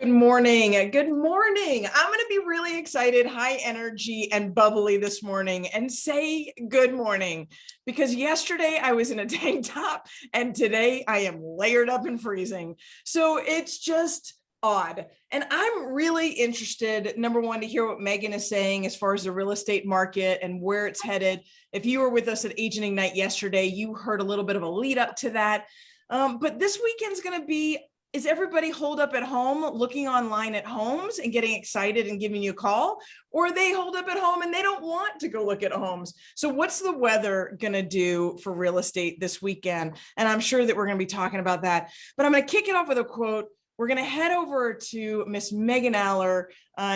Good morning. Good morning. I'm going to be really excited, high energy, and bubbly this morning and say good morning because yesterday I was in a tank top and today I am layered up and freezing. So it's just odd. And I'm really interested, number one, to hear what Megan is saying as far as the real estate market and where it's headed. If you were with us at Agenting Night yesterday, you heard a little bit of a lead up to that. But this weekend's going to be, is everybody holed up at home looking online at homes and getting excited and giving you a call? Or are they holed up at home and they don't want to go look at homes? So what's the weather going to do for real estate this weekend? And I'm sure that we're going to be talking about that. But I'm going to kick it off with a quote. We're going to head over to Miss Megan.sisk.aller,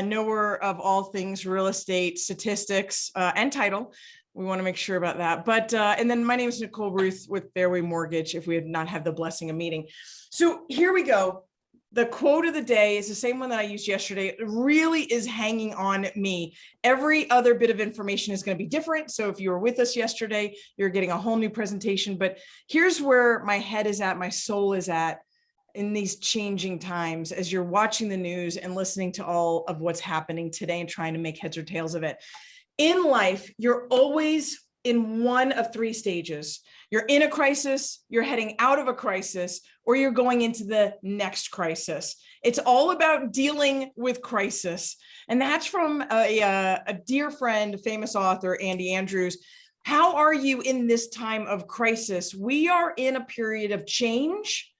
knower of all things real estate, statistics, and title. We want to make sure about that. But and then my name is Nicole Rueth with Fairway Mortgage, if we had not had the blessing of meeting. So here we go. The quote of the day is the same one that I used yesterday. It really is hanging on me. Every other bit of information is going to be different. So if you were with us yesterday, you're getting a whole new presentation. But here's where my head is at, my soul is at in these changing times as you're watching the news and listening to all of what's happening today and trying to make heads or tails of it. In life, you're always in one of three stages. You're in a crisis, you're heading out of a crisis, or you're going into the next crisis. It's all about dealing with crisis. And that's from a dear friend, famous author, Andy Andrews. How are you in this time of crisis? We are in a period of change.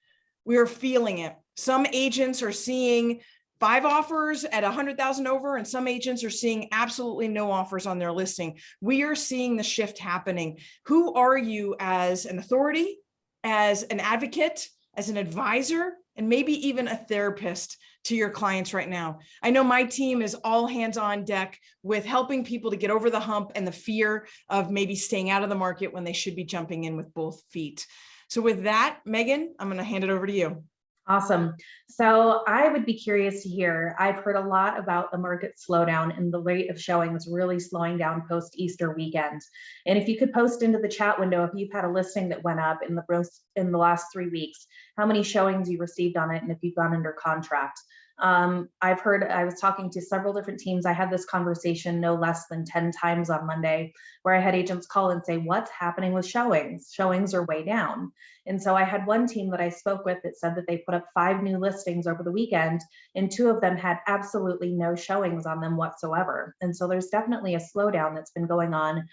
We are feeling it. Some agents are seeing 5 offers at 100,000 over, and some agents are seeing absolutely no offers on their listing. We are seeing the shift happening. Who are you as an authority, as an advocate, as an advisor, and maybe even a therapist to your clients right now? I know my team is all hands on deck with helping people to get over the hump and the fear of maybe staying out of the market when they should be jumping in with both feet. So with that, Megan, I'm going to hand it over to you. Awesome. So I would be curious to hear, I've heard a lot about the market slowdown and the rate of showings really slowing down post-Easter weekend. And if you could post into the chat window, if you've had a listing that went up in the last 3 weeks, how many showings you received on it, and if you've gone under contract. I've heard, I was talking to several different teams. I had this conversation no less than 10 times on Monday, where I had agents call and say, what's happening with showings? Showings are way down. And so I had one team that I spoke with that said that they put up 5 new listings over the weekend, and 2 of them had absolutely no showings on them whatsoever. And so there's definitely a slowdown that's been going on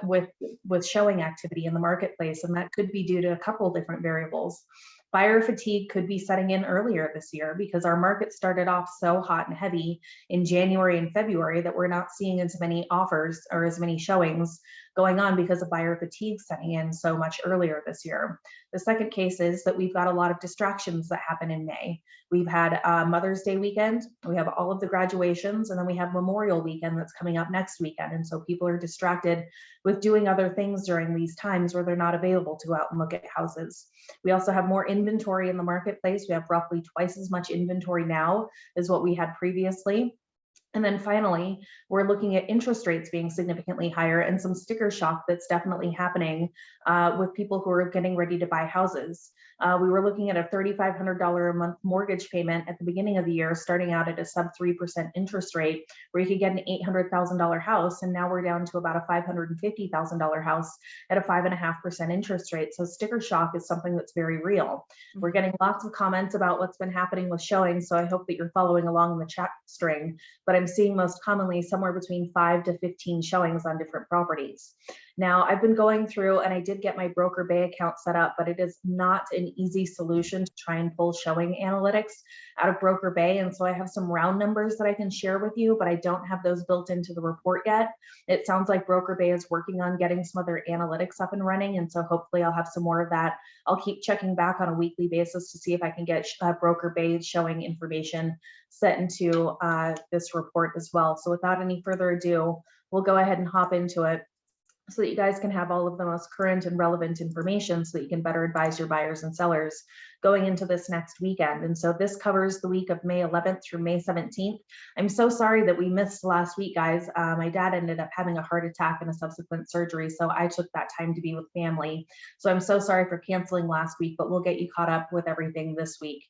with showing activity in the marketplace. And that could be due to a couple different variables. Buyer fatigue could be setting in earlier this year because our market started off so hot and heavy in January and February that we're not seeing as many offers or as many showings going on because of buyer fatigue setting in so much earlier this year. The second case is that we've got a lot of distractions that happen in May. We've had Mother's Day weekend, we have all of the graduations, and then we have Memorial weekend that's coming up next weekend. And so people are distracted with doing other things during these times where they're not available to go out and look at houses. We also have more inventory in the marketplace. We have roughly twice as much inventory now as what we had previously. And then finally, we're looking at interest rates being significantly higher and some sticker shock that's definitely happening with people who are getting ready to buy houses. We were looking at a $3,500 a month mortgage payment at the beginning of the year, starting out at a sub 3% interest rate, where you could get an $800,000 house. And now we're down to about a $550,000 house at a 5.5% interest rate. So sticker shock is something that's very real. We're getting lots of comments about what's been happening with showing. So I hope that you're following along in the chat string, but I'm seeing most commonly somewhere between 5 to 15 showings on different properties. Now, I've been going through and I did get my Broker Bay account set up, but it is not an easy solution to try and pull showing analytics out of Broker Bay. And so I have some round numbers that I can share with you, but I don't have those built into the report yet. It sounds like Broker Bay is working on getting some other analytics up and running. And so hopefully I'll have some more of that. I'll keep checking back on a weekly basis to see if I can get Broker Bay showing information set into this report as well. So without any further ado, we'll go ahead and hop into it. so that you guys can have all of the most current and relevant information so that you can better advise your buyers and sellers going into this next weekend. And so this covers the week of May 11th through May 17th. I'm so sorry that we missed last week, guys. My dad ended up having a heart attack and a subsequent surgery, so I took that time to be with family. So I'm so sorry for canceling last week, but we'll get you caught up with everything this week.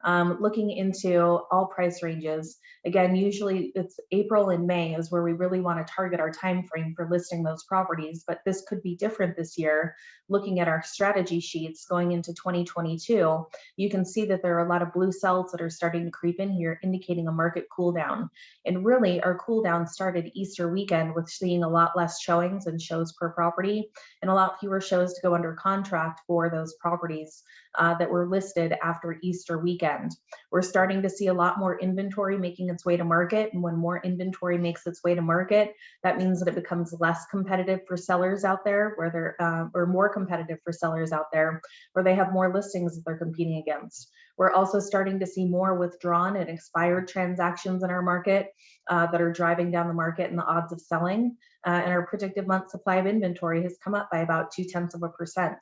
Looking into all price ranges, again, usually it's April and May is where we really want to target our time frame for listing those properties, but this could be different this year. Looking at our strategy sheets going into 2022, you can see that there are a lot of blue cells that are starting to creep in here, indicating a market cool down. And really, our cool down started Easter weekend with seeing a lot less showings and shows per property, and a lot fewer shows to go under contract for those properties that were listed after Easter weekend. We're starting to see a lot more inventory making its way to market, and when more inventory makes its way to market, that means that it becomes less competitive for sellers out there, where they're or more competitive for sellers out there, where they have more listings that they're competing against. We're also starting to see more withdrawn and expired transactions in our market that are driving down the market and the odds of selling. And our predictive month supply of inventory has come up by about 0.2%.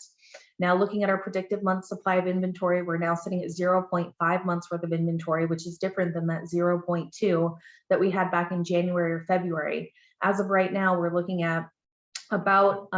Now, looking at our predictive month supply of inventory, we're now sitting at 0.5 months worth of inventory, which is different than that 0.2 that we had back in January or February. As of right now, we're looking at about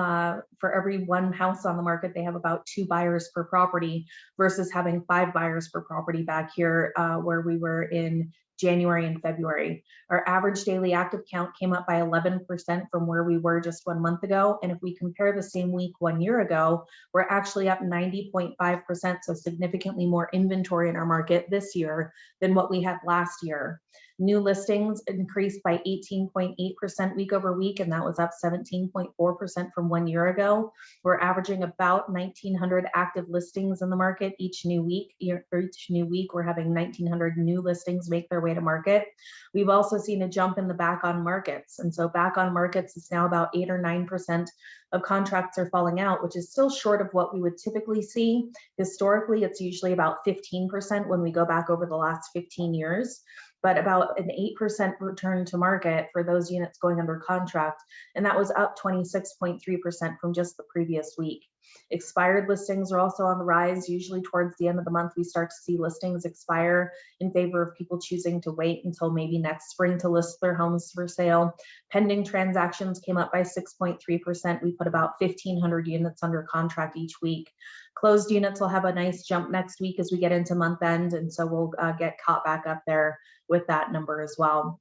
for every one house on the market, they have about 2 buyers per property versus having 5 buyers per property back here where we were in January and February. Our average daily active count came up by 11% from where we were just 1 month ago. And if we compare the same week 1 year ago, we're actually up 90.5%, so significantly more inventory in our market this year than what we had last year. New listings increased by 18.8% week over week, and that was up 17.4% from 1 year ago. We're averaging about 1,900 active listings in the market each new week. Each new week, we're having 1,900 new listings make their way to market. We've also seen a jump in the back on markets. And so back on markets is now about 8 or 9% of contracts are falling out, which is still short of what we would typically see. Historically, it's usually about 15% when we go back over the last 15 years. But about an 8% return to market for those units going under contract. And that was up 26.3% from just the previous week. Expired listings are also on the rise. Usually towards the end of the month, we start to see listings expire in favor of people choosing to wait until maybe next spring to list their homes for sale. Pending transactions came up by 6.3%. We put about 1,500 units under contract each week. Closed units will have a nice jump next week as we get into month end. And so we'll get caught back up there with that number as well.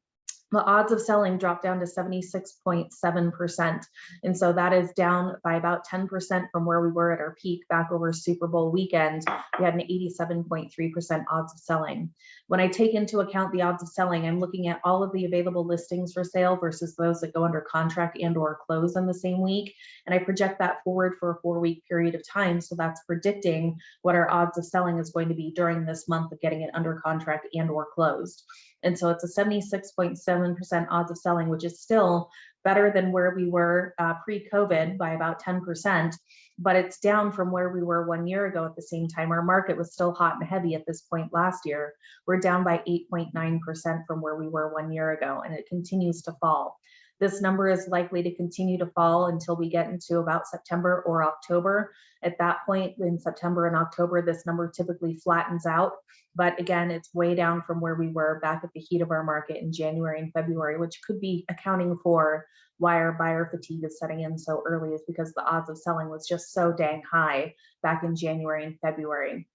The odds of selling dropped down to 76.7%. And so that is down by about 10% from where we were at our peak back over Super Bowl weekend. We had an 87.3% odds of selling. When I take into account the odds of selling, I'm looking at all of the available listings for sale versus those that go under contract and or close in the same week. And I project that forward for a 4-week period of time. So that's predicting what our odds of selling is going to be during this month of getting it under contract and or closed. And so it's a 76.7% odds of selling, which is still better than where we were pre-COVID by about 10%, but it's down from where we were 1 year ago at the same time. Our market was still hot and heavy at this point last year. We're down by 8.9% from where we were 1 year ago, and it continues to fall. This number is likely to continue to fall until we get into about September or October. At that point, in September and October, this number typically flattens out. But again, it's way down from where we were back at the heat of our market in January and February, which could be accounting for why our buyer fatigue is setting in so early, is because the odds of selling was just so dang high back in January and February.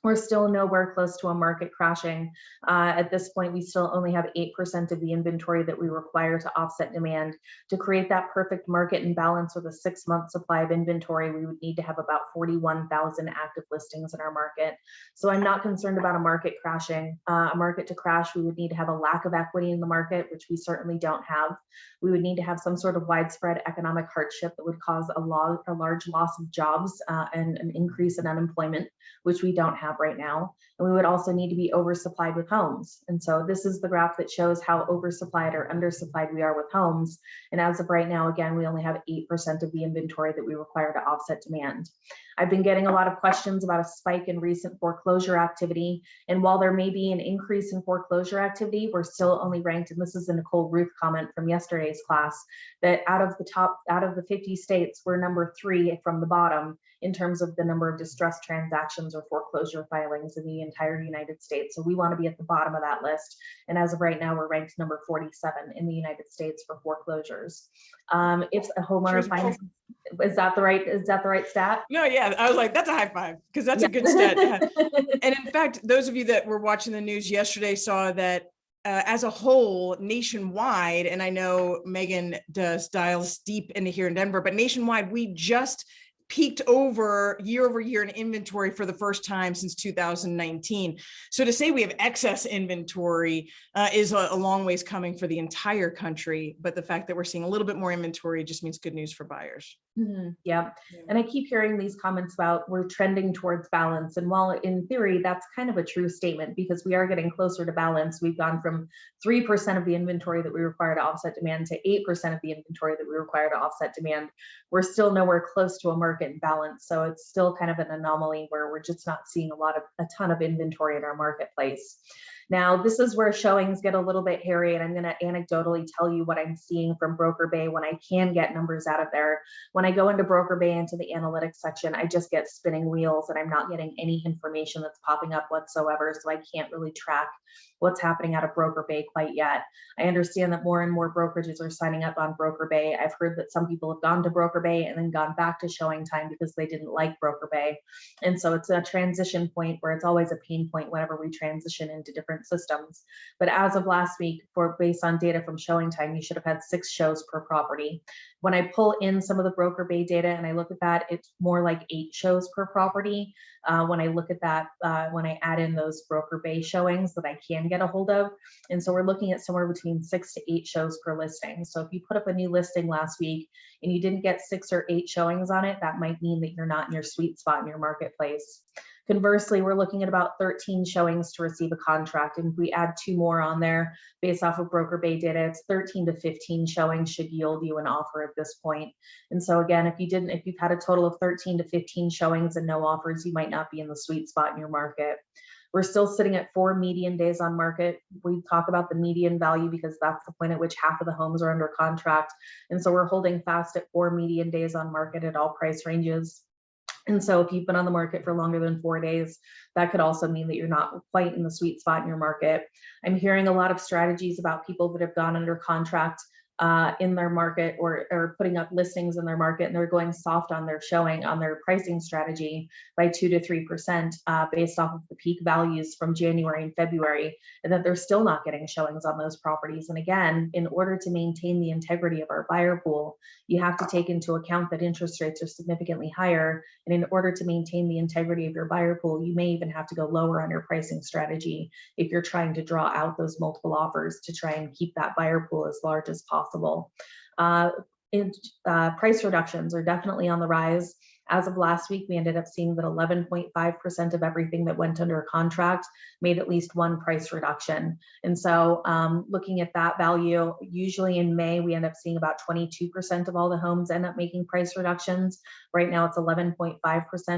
We're still nowhere close to a market crashing. At this point, we still only have 8% of the inventory that we require to offset demand. To create that perfect market and balance with a 6-month supply of inventory, we would need to have about 41,000 active listings in our market. So I'm not concerned about a market crashing. A market to crash, we would need to have a lack of equity in the market, which we certainly don't have. We would need to have some sort of widespread economic hardship that would cause a large loss of jobs and an increase in unemployment, which we don't have right now. And we would also need to be oversupplied with homes. And so this is the graph that shows how oversupplied or undersupplied we are with homes. And as of right now, again, we only have 8% of the inventory that we require to offset demand. I've been getting a lot of questions about a spike in recent foreclosure activity. And while there may be an increase in foreclosure activity, we're still only ranked, and this is a Nicole Rueth comment from yesterday's class, that out of the 50 states, we're number 3 from the bottom in terms of the number of distressed transactions or foreclosure filings in the entire United States. So we want to be at the bottom of that list. And as of right now, we're ranked number 47 in the United States for foreclosures. If a homeowner finds, is that the right stat? No, yeah, I was like, that's a high five, because that's a good stat. And in fact, those of you that were watching the news yesterday saw that as a whole, nationwide, and I know Megan does dials deep into here in Denver, but nationwide, we just peaked over year in inventory for the first time since 2019. So to say we have excess inventory is a long ways coming for the entire country, but the fact that we're seeing a little bit more inventory just means good news for buyers. Yeah. And I keep hearing these comments about we're trending towards balance. And while in theory, that's kind of a true statement, because we are getting closer to balance. We've gone from 3% of the inventory that we require to offset demand to 8% of the inventory that we require to offset demand. We're still nowhere close to a market balance. So it's still kind of an anomaly where we're just not seeing a ton of inventory in our marketplace. Now, this is where showings get a little bit hairy, and I'm going to anecdotally tell you what I'm seeing from Broker Bay when I can get numbers out of there. When I go into Broker Bay into the analytics section, I just get spinning wheels and I'm not getting any information that's popping up whatsoever. So I can't really track what's happening out of Broker Bay quite yet. I understand that more and more brokerages are signing up on Broker Bay. I've heard that some people have gone to Broker Bay and then gone back to Showing Time because they didn't like Broker Bay. And so it's a transition point where it's always a pain point whenever we transition into different systems. But as of last week, based on data from Showing Time, you should have had 6 shows per property. When I pull in some of the Broker Bay data and I look at that, it's more like 8 shows per property. When I look at that, when I add in those Broker Bay showings that I can get a hold of. And so we're looking at somewhere between 6 to 8 shows per listing. So if you put up a new listing last week and you didn't get 6 or 8 showings on it, that might mean that you're not in your sweet spot in your marketplace. Conversely, we're looking at about 13 showings to receive a contract. And if we add 2 more on there based off of Broker Bay data, it's 13 to 15 showings should yield you an offer at this point. And so again, if you've had a total of 13 to 15 showings and no offers, you might not be in the sweet spot in your market. We're still sitting at 4 median days on market. We talk about the median value because that's the point at which half of the homes are under contract. And so we're holding fast at 4 median days on market at all price ranges. And so if you've been on the market for longer than 4 days, that could also mean that you're not quite in the sweet spot in your market. I'm hearing a lot of strategies about people that have gone under contract in their market or putting up listings in their market, and they're going soft on their showing on their pricing strategy by 2 to 3% based off of the peak values from January and February, and that they're still not getting showings on those properties. And again, in order to maintain the integrity of our buyer pool, you have to take into account that interest rates are significantly higher. And in order to maintain the integrity of your buyer pool, you may even have to go lower on your pricing strategy if you're trying to draw out those multiple offers to try and keep that buyer pool as large as possible. Price reductions are definitely on the rise. As of last week, we ended up seeing that 11.5% of everything that went under contract made at least one price reduction. And so looking at that value, usually in May, we end up seeing about 22% of all the homes end up making price reductions. Right now it's 11.5%,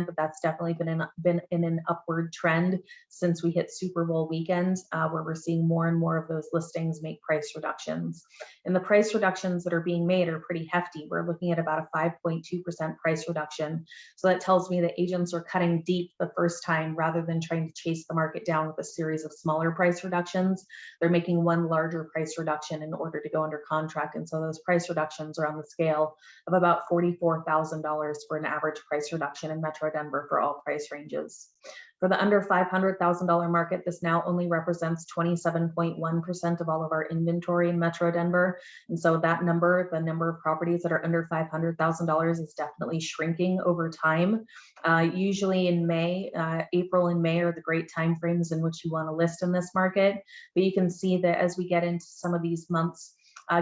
but that's definitely been in an upward trend since we hit Super Bowl weekend, where we're seeing more and more of those listings make price reductions. And the price reductions that are being made are pretty hefty. We're looking at about a 5.2% price reduction. So that tells me that agents are cutting deep the first time rather than trying to chase the market down with a series of smaller price reductions. They're making one larger price reduction in order to go under contract. And so those price reductions are on the scale of about $44,000 for an average price reduction in Metro Denver for all price ranges. For the under $500,000 market, this now only represents 27.1% of all of our inventory in Metro Denver. And so that number, the number of properties that are under $500,000 is definitely shrinking over time. Usually in May, April and May are the great timeframes in which you want to list in this market. But you can see that as we get into some of these months,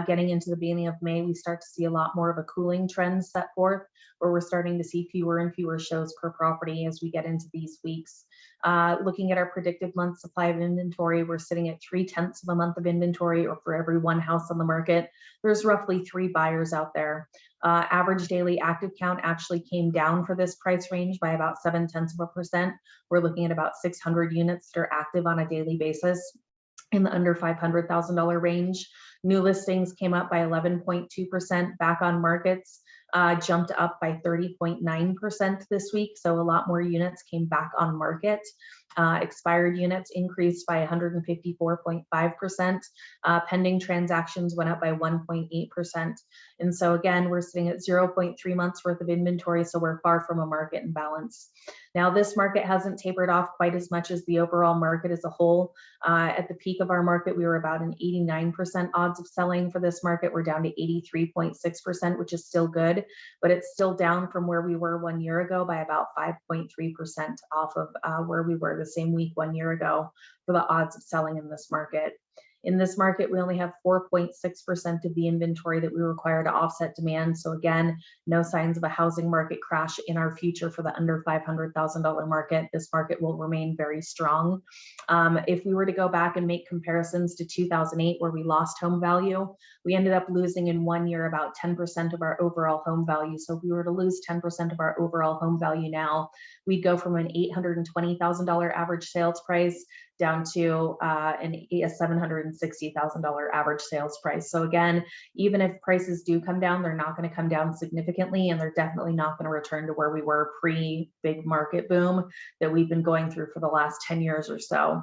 Getting into the beginning of May, we start to see a lot more of a cooling trend set forth, where we're starting to see fewer and fewer shows per property as we get into these weeks. Looking at our predicted month supply of inventory, we're sitting at 0.3 of a month of inventory, or for every one house on the market, there's roughly 3 buyers out there. Average daily active count actually came down for this price range by about 0.7%. We're looking at about 600 units that are active on a daily basis in the under $500,000 range. New listings came up by 11.2%. Back on markets jumped up by 30.9% this week. So a lot more units came back on market. Expired units increased by 154.5%. Pending transactions went up by 1.8%. And so again, we're sitting at 0.3 months worth of inventory. So we're far from a market imbalance. Now, this market hasn't tapered off quite as much as the overall market as a whole. At the peak of our market, we were about an 89% odds of selling. For this market, we're down to 83.6%, which is still good, but it's still down from where we were 1 year ago by about 5.3% off of where we were the same week 1 year ago for the odds of selling in this market. In this market, we only have 4.6% of the inventory that we require to offset demand. So again, no signs of a housing market crash in our future for the under $500,000 market. This market will remain very strong. If we were to go back and make comparisons to 2008, where we lost home value, we ended up losing in 1 year about 10% of our overall home value. So if we were to lose 10% of our overall home value now, we'd go from an $820,000 average sales price down to a $760,000 average sales price. So again, even if prices do come down, they're not going to come down significantly, and they're definitely not going to return to where we were pre-big market boom that we've been going through for the last 10 years or so.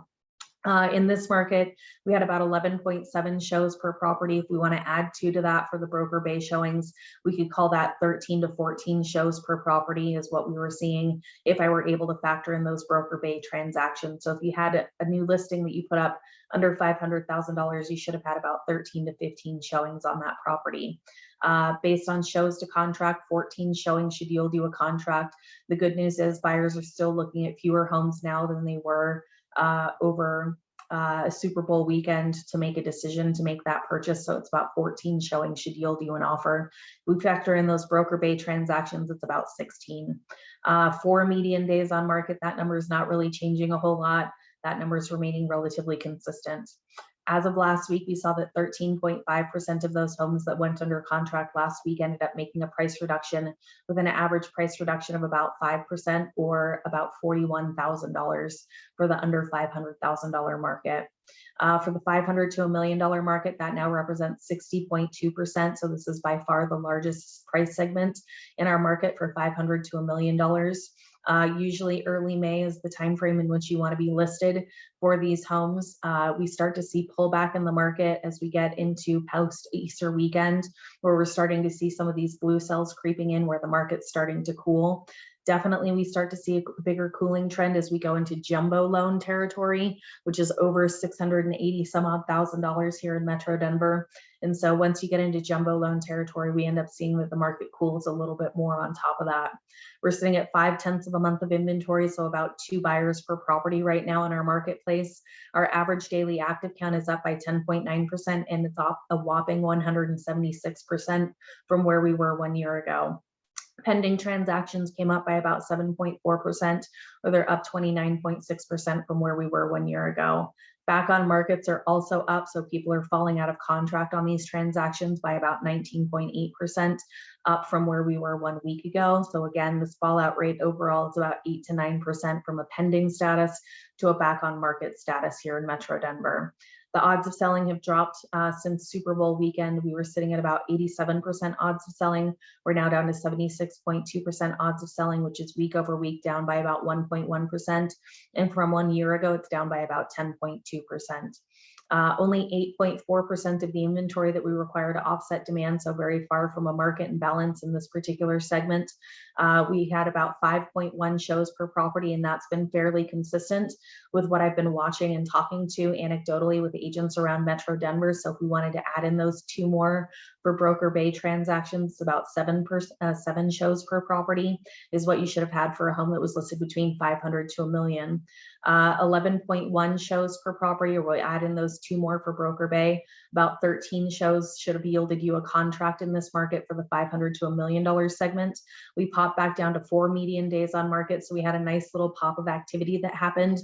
In this market, we had about 11.7 shows per property. If we want to add 2 to that for the broker bay showings, we could call that 13 to 14 shows per property is what we were seeing if I were able to factor in those broker bay transactions. So if you had a new listing that you put up under $500,000, you should have had about 13 to 15 showings on that property. Based on shows to contract, 14 showings should yield you a contract. The good news is buyers are still looking at fewer homes now than they were over a Super Bowl weekend to make a decision to make that purchase. So it's about 14 showings should yield you an offer. We factor in those broker bay transactions, it's about 16. 4 median days on market, that number is not really changing a whole lot. That number is remaining relatively consistent. As of last week, we saw that 13.5% of those homes that went under contract last week ended up making a price reduction, with an average price reduction of about 5%, or about $41,000 for the under $500,000 market. For the $500,000 to $1 million market, that now represents 60.2%. So this is by far the largest price segment in our market for $500,000 to $1 million. Usually early May is the time frame in which you want to be listed for these homes. We start to see pullback in the market as we get into post Easter weekend, where we're starting to see some of these blue cells creeping in, where the market's starting to cool. Definitely, we start to see a bigger cooling trend as we go into jumbo loan territory, which is over $680 some odd thousand here in Metro Denver. And so once you get into jumbo loan territory, we end up seeing that the market cools a little bit more on top of that. We're sitting at 0.5 of a month of inventory, so about 2 buyers per property right now in our marketplace. Our average daily active count is up by 10.9%, and it's off a whopping 176% from where we were 1 year ago. Pending transactions came up by about 7.4%, or they're up 29.6% from where we were 1 year ago. Back on markets are also up, so people are falling out of contract on these transactions by about 19.8%, up from where we were 1 week ago. So again, this fallout rate overall is about 8 to 9% from a pending status to a back on market status here in Metro Denver. The odds of selling have dropped since Super Bowl weekend. We were sitting at about 87% odds of selling. We're now down to 76.2% odds of selling, which is week over week down by about 1.1%. And from 1 year ago, it's down by about 10.2%. Only 8.4% of the inventory that we require to offset demand, so very far from a market imbalance in this particular segment. We had about 5.1 shows per property, and that's been fairly consistent with what I've been watching and talking to anecdotally with agents around Metro Denver. So if we wanted to add in those 2 more for broker bay transactions, about 7 shows per property is what you should have had for a home that was listed between $500,000 to $1 million. 11.1 shows per property, or we'll add in those 2 more for Broker Bay. About 13 shows should have yielded you a contract in this market for the $500 to $1 million segment. We popped back down to 4 median days on market, so we had a nice little pop of activity that happened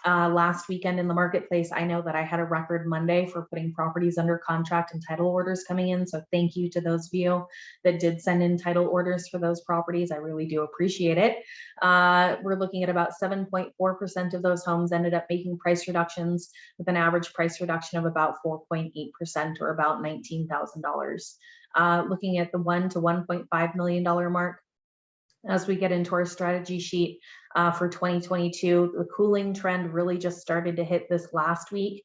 last weekend in the marketplace. I know that I had a record Monday for putting properties under contract and title orders coming in, so thank you to those of you that did send in title orders for those properties. I really do appreciate it. We're looking at about 7.4% of those homes ended up making price reductions, with an average price reduction of about 4.8% or about $19,000. Looking at the $1 to $1.5 million mark, as we get into our strategy sheet for 2022, the cooling trend really just started to hit this last week.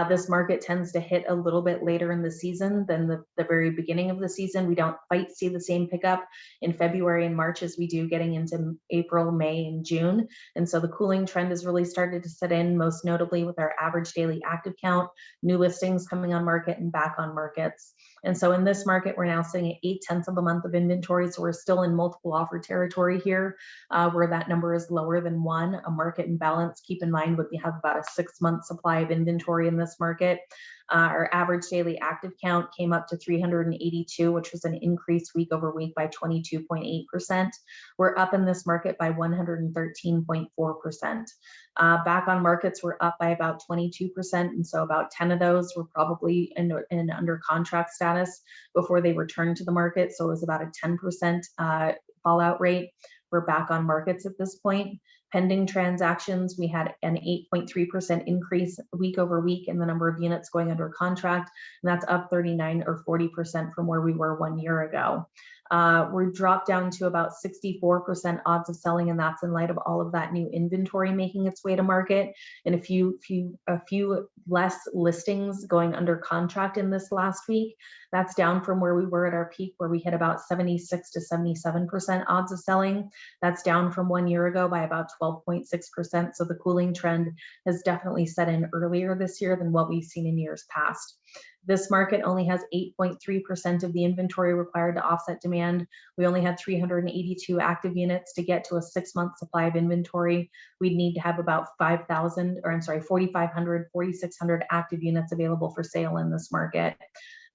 This market tends to hit a little bit later in the season than the very beginning of the season. We don't quite see the same pickup in February and March as we do getting into April, May, and June. And so the cooling trend has really started to set in, most notably with our average daily active count, new listings coming on market and back on markets. And so in this market, we're now sitting at 0.8 of a month of inventory. So we're still in multiple offer territory here, where that number is lower than 1. A market imbalance, keep in mind, we have about a 6-month supply of inventory in this market. Our average daily active count came up to 382, which was an increase week over week by 22.8%. We're up in this market by 113.4%. Back on markets, we're up by about 22%. And so about 10 of those were probably in under contract status before they returned to the market. So it was about a 10% fallout rate. We're back on markets at this point. Pending transactions, we had an 8.3% increase week over week in the number of units going under contract, and that's up 39 or 40% from where we were 1 year ago. We're dropped down to about 64% odds of selling, and that's in light of all of that new inventory making its way to market, and a few less listings going under contract in this last week. That's down from where we were at our peak, where we hit about 76 to 77% odds of selling. That's down from 1 year ago by about 12.6%. So the cooling trend has definitely set in earlier this year than what we've seen in years past. This market only has 8.3% of the inventory required to offset demand. We only had 382 active units to get to a 6-month supply of inventory. We'd need to have about 4,500, 4,600 active units available for sale in this market.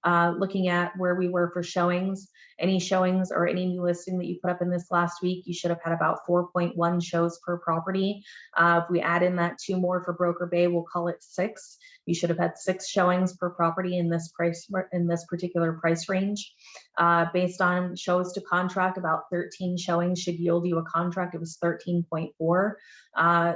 Looking at where we were for showings, any showings or any new listing that you put up in this last week, you should have had about 4.1 shows per property. If we add in that 2 more for Broker Bay, we'll call it 6. You should have had 6 showings per property in this particular price range. Based on shows to contract, about 13 showings should yield you a contract. It was 13.4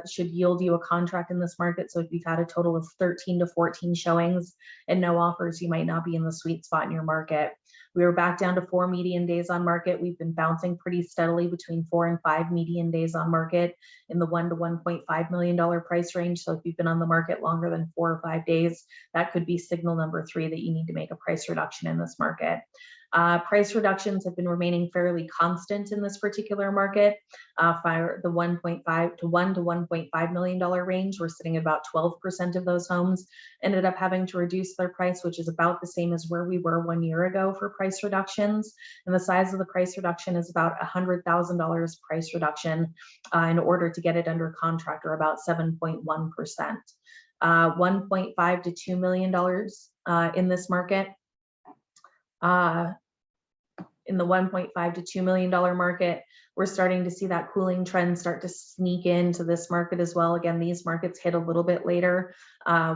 should yield you a contract in this market. So if you've had a total of 13 to 14 showings and no offers, you might not be in the sweet spot in your market. We were back down to 4 median days on market. We've been bouncing pretty steadily between 4 and 5 median days on market in the $1 to $1.5 million price range. So if you've been on the market longer than 4 or 5 days, that could be signal number 3 that you need to make a price reduction in this market. Price reductions have been remaining fairly constant in this particular market. For the $1 to $1.5 million range, we're sitting at about 12% of those homes ended up having to reduce their price, which is about the same as where we were 1 year ago for price reductions. And the size of the price reduction is about $100,000 price reduction in order to get it under contract, or about 7.1%. $1.5 to $2 million in this market. In the $1.5 to $2 million market, we're starting to see that cooling trend start to sneak into this market as well. Again, these markets hit a little bit later.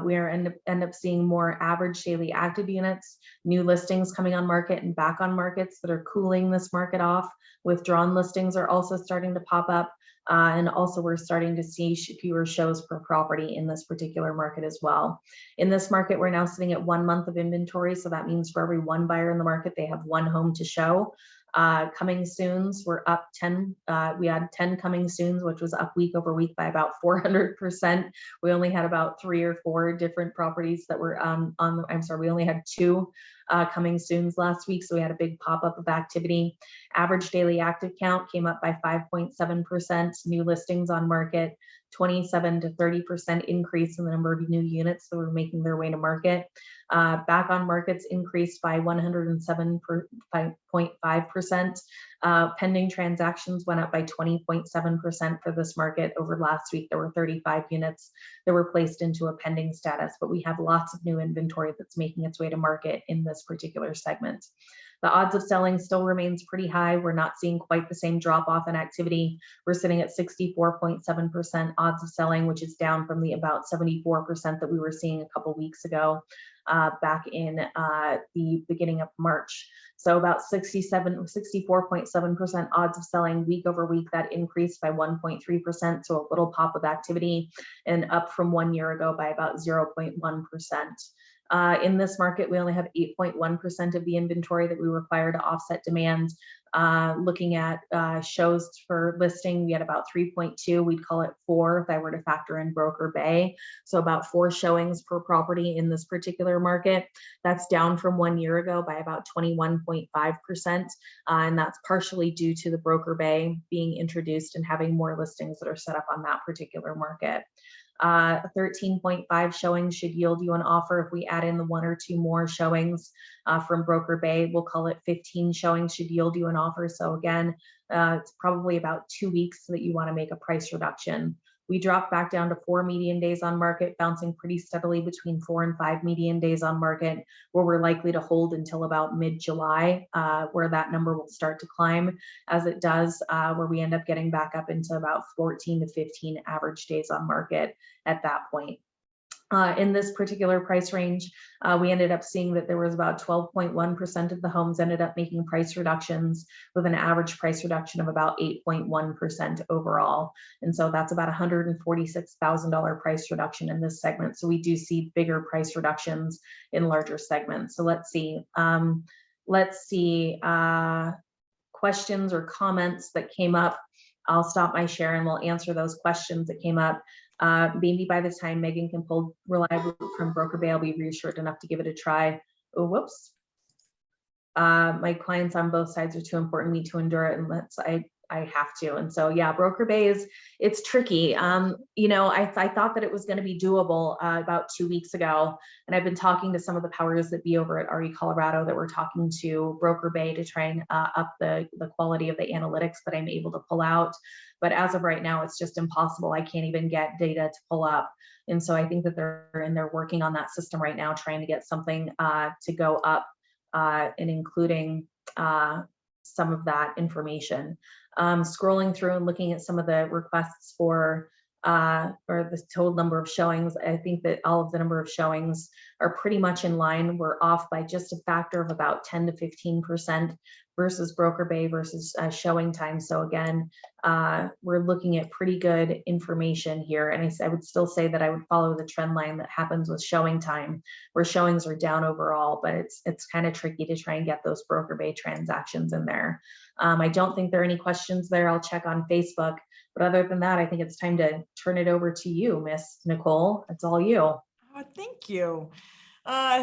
We end up seeing more average daily active units, new listings coming on market and back on markets that are cooling this market off. Withdrawn listings are also starting to pop up. And also we're starting to see fewer shows per property in this particular market as well. In this market, we're now sitting at 1 month of inventory. So that means for every 1 buyer in the market, they have 1 home to show. Coming soons, we're up 10. We had 10 coming soons, which was up week over week by about 400%. We only had about 3 or 4 different properties that were we only had 2 coming soons last week. So we had a big pop up of activity. Average daily active count came up by 5.7%. New listings on market 27 to 30% increase in the number of new units that were making their way to market. Back on markets increased by 107.5%. Pending transactions went up by 20.7% for this market. Over last week, there were 35 units that were placed into a pending status, but we have lots of new inventory that's making its way to market in this particular segment. The odds of selling still remains pretty high. We're not seeing quite the same drop off in activity. We're sitting at 64.7% odds of selling, which is down from the about 74% that we were seeing a couple weeks ago, back in the beginning of March. So about 64.7% odds of selling week over week. That increased by 1.3%, so a little pop of activity, and up from 1 year ago by about 0.1%. In this market, we only have 8.1% of the inventory that we require to offset demand. Looking at shows for listing, we had about 3.2. We'd call it 4 if I were to factor in Broker Bay. So about 4 showings per property in this particular market. That's down from 1 year ago by about 21.5%. And that's partially due to the Broker Bay being introduced and having more listings that are set up on that particular market. 13.5 showings should yield you an offer. If we add in the 1 or 2 more showings from Broker Bay, we'll call it 15 showings should yield you an offer. So again, it's probably about 2 weeks that you want to make a price reduction. We dropped back down to 4 median days on market, bouncing pretty steadily between 4 and 5 median days on market, where we're likely to hold until about mid-July, where that number will start to climb as it does, where we end up getting back up into about 14 to 15 average days on market at that point. In this particular price range, we ended up seeing that there was about 12.1% of the homes ended up making price reductions, with an average price reduction of about 8.1% overall. And so that's about $146,000 price reduction in this segment. So we do see bigger price reductions in larger segments. So let's see. Questions or comments that came up. I'll stop my share and we'll answer those questions that came up. Maybe by the time Megan can pull reliably from Broker Bay, I'll be reassured enough to give it a try. Oh, whoops. My clients on both sides are too important me to endure it, and I have to. And so, yeah, Broker Bay it's tricky. You know, I thought that it was going to be doable about 2 weeks ago, and I've been talking to some of the powers that be over at RE Colorado that were talking to Broker Bay to try and up the quality of the analytics that I'm able to pull out. But as of right now, it's just impossible. I can't even get data to pull up. And so I think that they're working on that system right now, trying to get something to go up and including some of that information. Scrolling through and looking at some of the requests for or the total number of showings, I think that all of the number of showings are pretty much in line. We're off by just a factor of about 10 to 15% versus Broker Bay versus showing time. So again, we're looking at pretty good information here. And I would still say that I would follow the trend line that happens with showing time, where showings are down overall, but it's kind of tricky to try and get those Broker Bay transactions in there. I don't think there are any questions there. I'll check on Facebook. But other than that, I think it's time to turn it over to you, Miss Nicole. It's all you. Oh, thank you.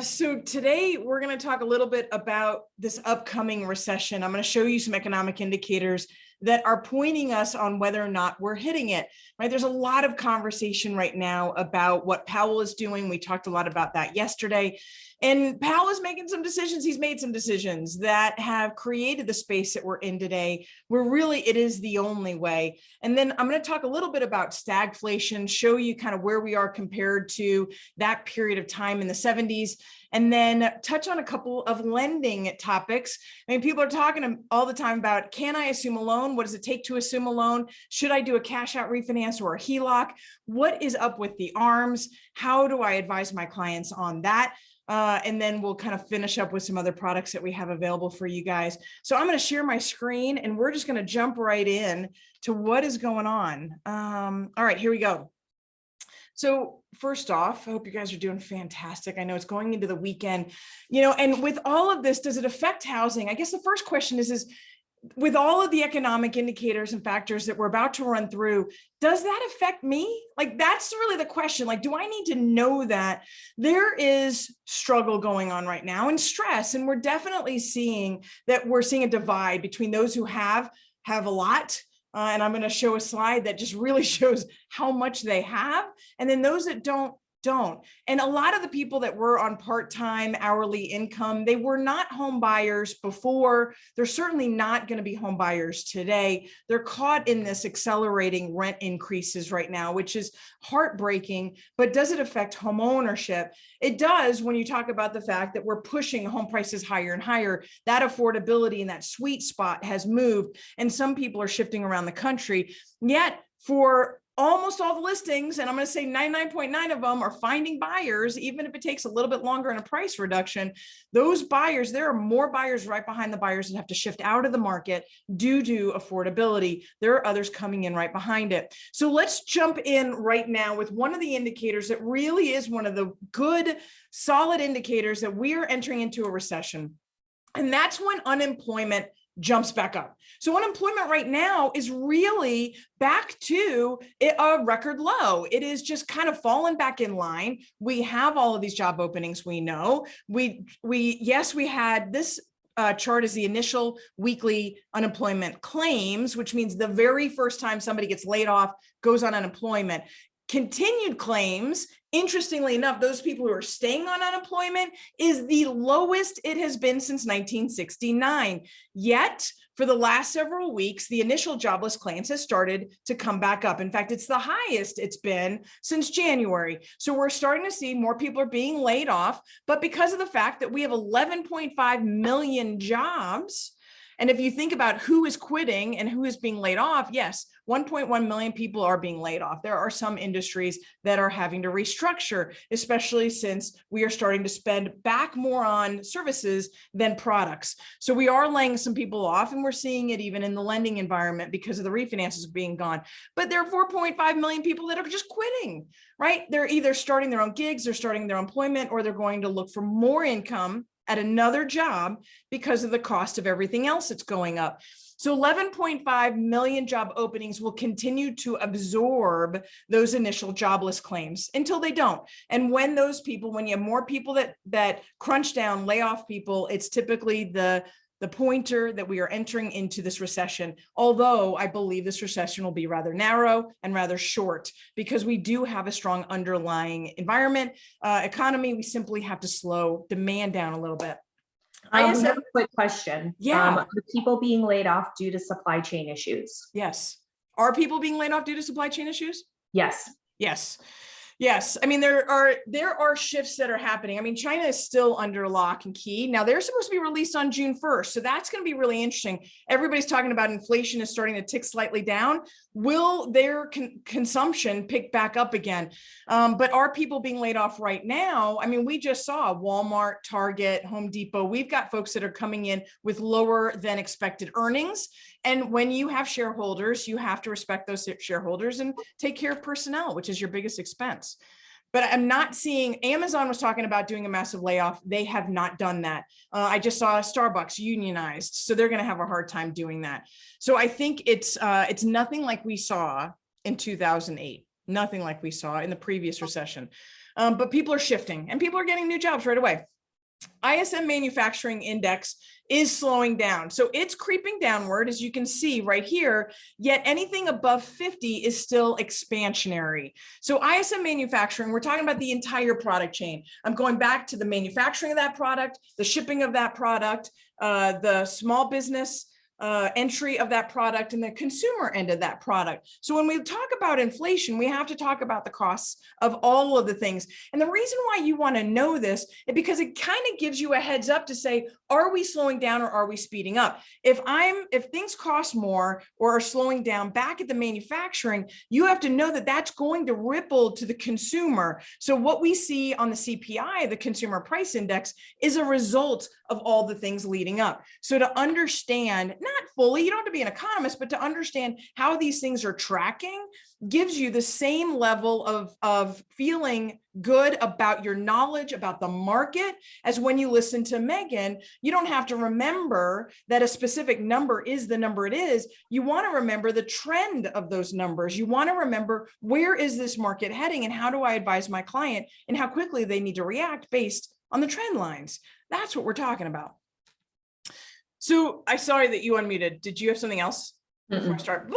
So today we're going to talk a little bit about this upcoming recession. I'm going to show you some economic indicators that are pointing us on whether or not we're hitting it, right? There's a lot of conversation right now about what Powell is doing. We talked a lot about that yesterday. And Powell is making some decisions. He's made some decisions that have created the space that we're in today, where really it is the only way. And then I'm going to talk a little bit about stagflation, show you kind of where we are compared to that period of time in the 70s, and then touch on a couple of lending topics. I mean, people are talking all the time about, can I assume a loan? What does it take to assume a loan? Should I do a cash out refinance or a HELOC? What is up with the ARMs? How do I advise my clients on that? And then we'll kind of finish up with some other products that we have available for you guys. So I'm going to share my screen and we're just going to jump right in to what is going on. All right, here we go. So first off, I hope you guys are doing fantastic. I know it's going into the weekend, you know, and with all of this, does it affect housing? I guess the first question is with all of the economic indicators and factors that we're about to run through, does that affect me? Like, that's really the question. Like, do I need to know that there is struggle going on right now and stress? And we're definitely seeing that we're seeing a divide between those who have a lot And I'm going to show a slide that just really shows how much they have. And then those that don't. And a lot of the people that were on part-time hourly income, they were not home buyers before. They're certainly not going to be home buyers today. They're caught in this accelerating rent increases right now, which is heartbreaking. But does it affect home ownership? It does when you talk about the fact that we're pushing home prices higher and higher. That affordability and that sweet spot has moved, and some people are shifting around the country. Yet for almost all the listings, and I'm going to say 99.9 of them are finding buyers, even if it takes a little bit longer in a price reduction. Those buyers, there are more buyers right behind the buyers that have to shift out of the market due to affordability. There are others coming in right behind it. So let's jump in right now with one of the indicators that really is one of the good, solid indicators that we are entering into a recession. And that's when unemployment jumps back up. So unemployment right now is really back to a record low. It is just kind of fallen back in line. We have all of these job openings. We know we had this chart is the initial weekly unemployment claims, which means the very first time somebody gets laid off, goes on unemployment. Continued claims, interestingly enough, those people who are staying on unemployment is the lowest it has been since 1969. Yet, for the last several weeks, the initial jobless claims has started to come back up. In fact, it's the highest it's been since January. So we're starting to see more people are being laid off, but because of the fact that we have 11.5 million jobs, and if you think about who is quitting and who is being laid off, yes, 1.1 million people are being laid off. There are some industries that are having to restructure, especially since we are starting to spend back more on services than products. So we are laying some people off, and we're seeing it even in the lending environment because of the refinances being gone. But there are 4.5 million people that are just quitting, right? They're either starting their own gigs, they're starting their employment, or they're going to look for more income at another job because of the cost of everything else that's going up. So 11.5 million job openings will continue to absorb those initial jobless claims until they don't. And when those people, when you have more people that crunch down, lay off people, it's typically the pointer that we are entering into this recession. Although I believe this recession will be rather narrow and rather short because we do have a strong underlying environment, economy. We simply have to slow demand down a little bit. I have a quick question. Yeah. Are people being laid off due to supply chain issues? Yes. Are people being laid off due to supply chain issues? Yes. Yes. Yes. I mean, there are shifts that are happening. I mean, China is still under lock and key. Now they're supposed to be released on June 1st. So that's going to be really interesting. Everybody's talking about inflation is starting to tick slightly down. Will their consumption pick back up again? But are people being laid off right now? I mean, we just saw Walmart, Target, Home Depot. We've got folks that are coming in with lower than expected earnings. And when you have shareholders, you have to respect those shareholders and take care of personnel, which is your biggest expense. But I'm not seeing, Amazon was talking about doing a massive layoff. They have not done that. I just saw Starbucks unionized, so they're going to have a hard time doing that. So I think it's nothing like we saw in 2008, nothing like we saw in the previous recession. But people are shifting and people are getting new jobs right away. ISM manufacturing index is slowing down. So it's creeping downward, as you can see right here, yet anything above 50 is still expansionary. So ISM manufacturing, we're talking about the entire product chain. I'm going back to the manufacturing of that product, the shipping of that product, the small business entry of that product, and the consumer end of that product. So when we talk about inflation, we have to talk about the costs of all of the things. And the reason why you want to know this is because it kind of gives you a heads up to say, are we slowing down or are we speeding up? If things cost more or are slowing down back at the manufacturing, you have to know that that's going to ripple to the consumer. So what we see on the CPI, the Consumer Price Index, is a result of all the things leading up. So to understand, not fully, you don't have to be an economist, but to understand how these things are tracking gives you the same level of feeling good about your knowledge about the market as when you listen to Megan. You don't have to remember that a specific number is the number it is. You want to remember the trend of those numbers. You want to remember, where is this market heading and how do I advise my client and how quickly they need to react based on the trend lines. That's what we're talking about. So I'm sorry that you unmuted. Did you have something else? before I start.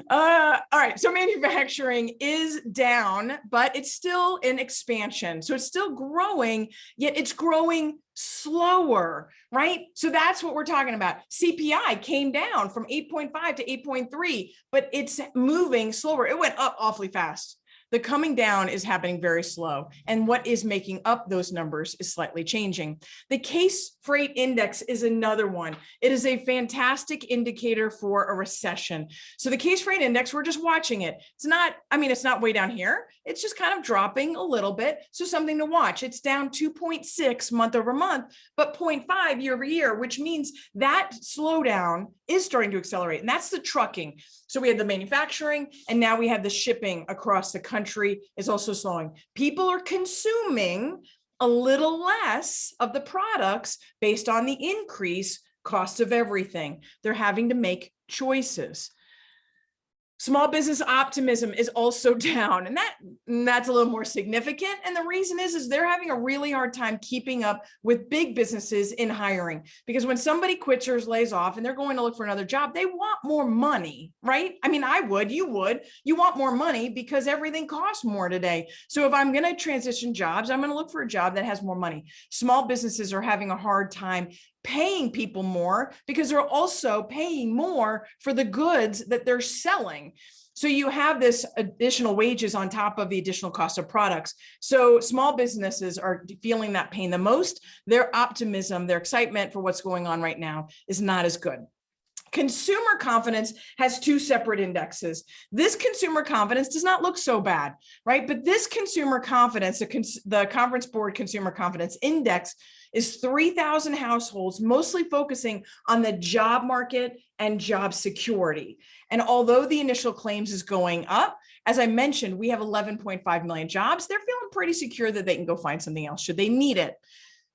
All right, so manufacturing is down, but it's still in expansion. So it's still growing, yet it's growing slower, right? So that's what we're talking about. CPI came down from 8.5 to 8.3, but it's moving slower. It went up awfully fast. The coming down is happening very slow. And what is making up those numbers is slightly changing. The case freight index is another one. It is a fantastic indicator for a recession. So the case freight index, we're just watching it. It's not, it's not way down here. It's just kind of dropping a little bit. So something to watch. It's down 2.6 month over month, but 0.5 year over year, which means that slowdown is starting to accelerate. And that's the trucking. So we have the manufacturing, and now we have the shipping across the country is also slowing. People are consuming a little less of the products based on the increased cost of everything. They're having to make choices. Small business optimism is also down, and that's a little more significant. And the reason is they're having a really hard time keeping up with big businesses in hiring, because when somebody quits or lays off and they're going to look for another job, they want more money, right? You want more money because everything costs more today. So if I'm going to transition jobs, I'm going to look for a job that has more money. Small businesses are having a hard time paying people more because they're also paying more for the goods that they're selling. So you have this additional wages on top of the additional cost of products. So small businesses are feeling that pain the most. Their optimism, their excitement for what's going on right now is not as good. Consumer confidence has two separate indexes. This consumer confidence does not look so bad, right? But this consumer confidence, the Conference Board Consumer Confidence Index, is 3,000 households, mostly focusing on the job market and job security. And although the initial claims is going up, as I mentioned, we have 11.5 million jobs. They're feeling pretty secure that they can go find something else should they need it.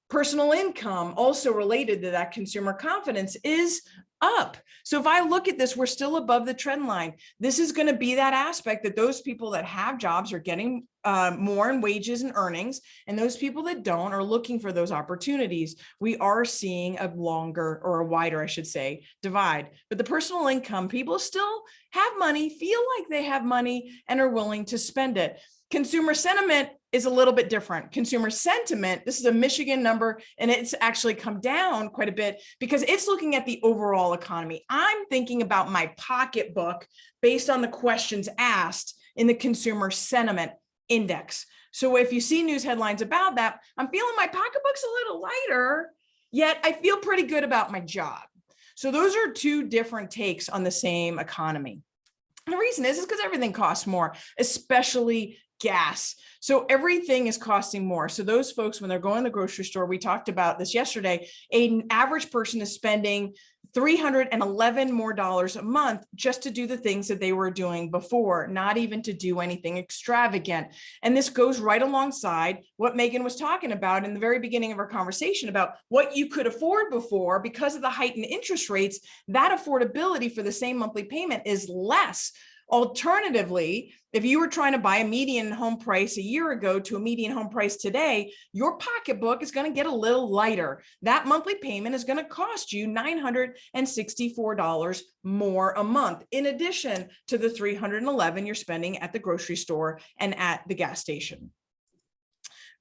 Personal income, also related to that consumer confidence, is up. So if I look at this, we're still above the trend line. This is going to be that aspect that those people that have jobs are getting more in wages and earnings, and those people that don't are looking for those opportunities. We are seeing a longer, or a wider, I should say, divide. But the personal income, people still have money, feel like they have money, and are willing to spend it. Consumer sentiment is a little bit different. Consumer sentiment, this is a Michigan number, and it's actually come down quite a bit because it's looking at the overall economy. I'm thinking about my pocketbook based on the questions asked in the consumer sentiment index. So if you see news headlines about that, I'm feeling my pocketbook's a little lighter, yet I feel pretty good about my job. So those are two different takes on the same economy. And the reason is because everything costs more, especially gas. So everything is costing more. So those folks, when they're going to the grocery store, we talked about this yesterday, an average person is spending $311 more a month just to do the things that they were doing before, not even to do anything extravagant. And this goes right alongside what Megan was talking about in the very beginning of our conversation about what you could afford before. Because of the heightened interest rates, that affordability for the same monthly payment is less. Alternatively, if you were trying to buy a median home price a year ago to a median home price today, your pocketbook is going to get a little lighter. That monthly payment is going to cost you $964 more a month, in addition to the $311 you're spending at the grocery store and at the gas station.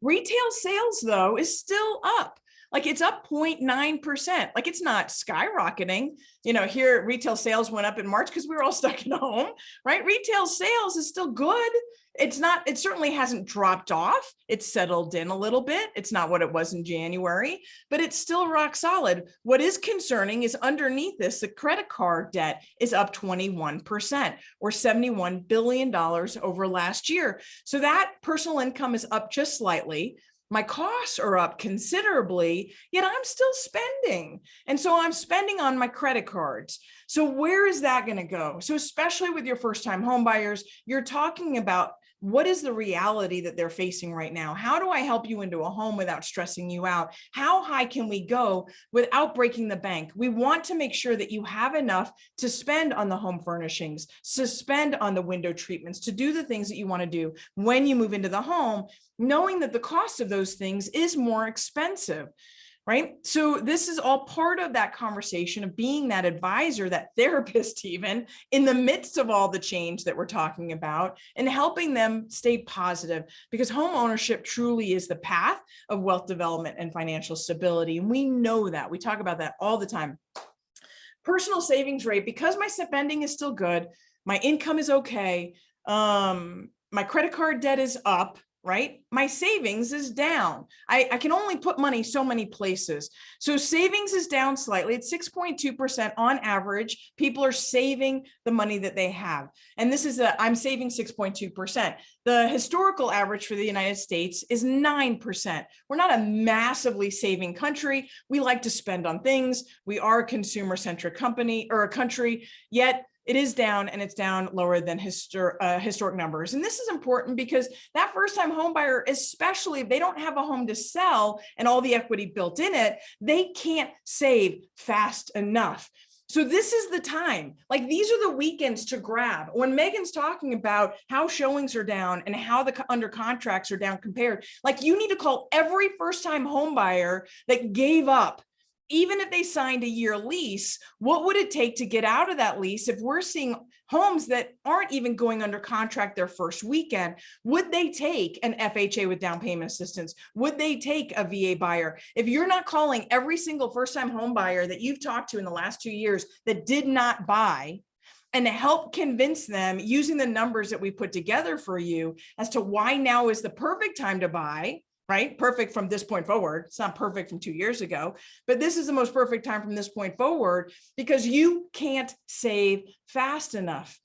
Retail sales, though, is still up. Like it's up 0.9%. Like it's not skyrocketing. Here retail sales went up in March because we were all stuck at home, right? Retail sales is still good. It certainly hasn't dropped off. It's settled in a little bit. It's not what it was in January, but it's still rock solid. What is concerning is underneath this, the credit card debt is up 21%, or $71 billion over last year. So that personal income is up just slightly. My costs are up considerably, yet I'm still spending. And so I'm spending on my credit cards. So where is that going to go? So especially with your first-time home buyers, you're talking about what is the reality that they're facing right now? How do I help you into a home without stressing you out? How high can we go without breaking the bank? We want to make sure that you have enough to spend on the home furnishings, to spend on the window treatments, to do the things that you want to do when you move into the home, knowing that the cost of those things is more expensive. right? So this is all part of that conversation of being that advisor, that therapist, even in the midst of all the change that we're talking about, and helping them stay positive, because home ownership truly is the path of wealth development and financial stability. And we know that. We talk about that all the time. Personal savings rate, because my spending is still good, my income is okay, my credit card debt is up, right? My savings is down. I can only put money so many places. So savings is down slightly. It's 6.2% on average. People are saving the money that they have. And this is I'm saving 6.2%. The historical average for the United States is 9%. We're not a massively saving country. We like to spend on things. We are a consumer-centric company or a country, yet it is down, and it's down lower than historic numbers. And this is important because that first-time home buyer, especially if they don't have a home to sell and all the equity built in it, they can't save fast enough. So this is the time. Like, these are the weekends to grab. When Megan's talking about how showings are down and how the under contracts are down compared, like, you need to call every first-time home buyer that gave up. Even if they signed a year lease, what would it take to get out of that lease? If we're seeing homes that aren't even going under contract their first weekend, would they take an FHA with down payment assistance? Would they take a VA buyer? If you're not calling every single first-time home buyer that you've talked to in the last 2 years that did not buy, and to help convince them using the numbers that we put together for you as to why now is the perfect time to buy, right? Perfect from this point forward. It's not perfect from 2 years ago, but this is the most perfect time from this point forward, because you can't save fast enough.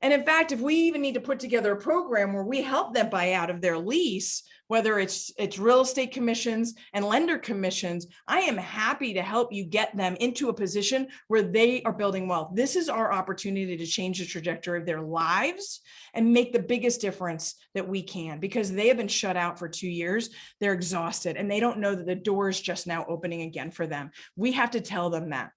And in fact, if we even need to put together a program where we help them buy out of their lease, whether it's real estate commissions and lender commissions, I am happy to help you get them into a position where they are building wealth. This is our opportunity to change the trajectory of their lives and make the biggest difference that we can, because they have been shut out for 2 years. They're exhausted, and they don't know that the door is just now opening again for them. We have to tell them that.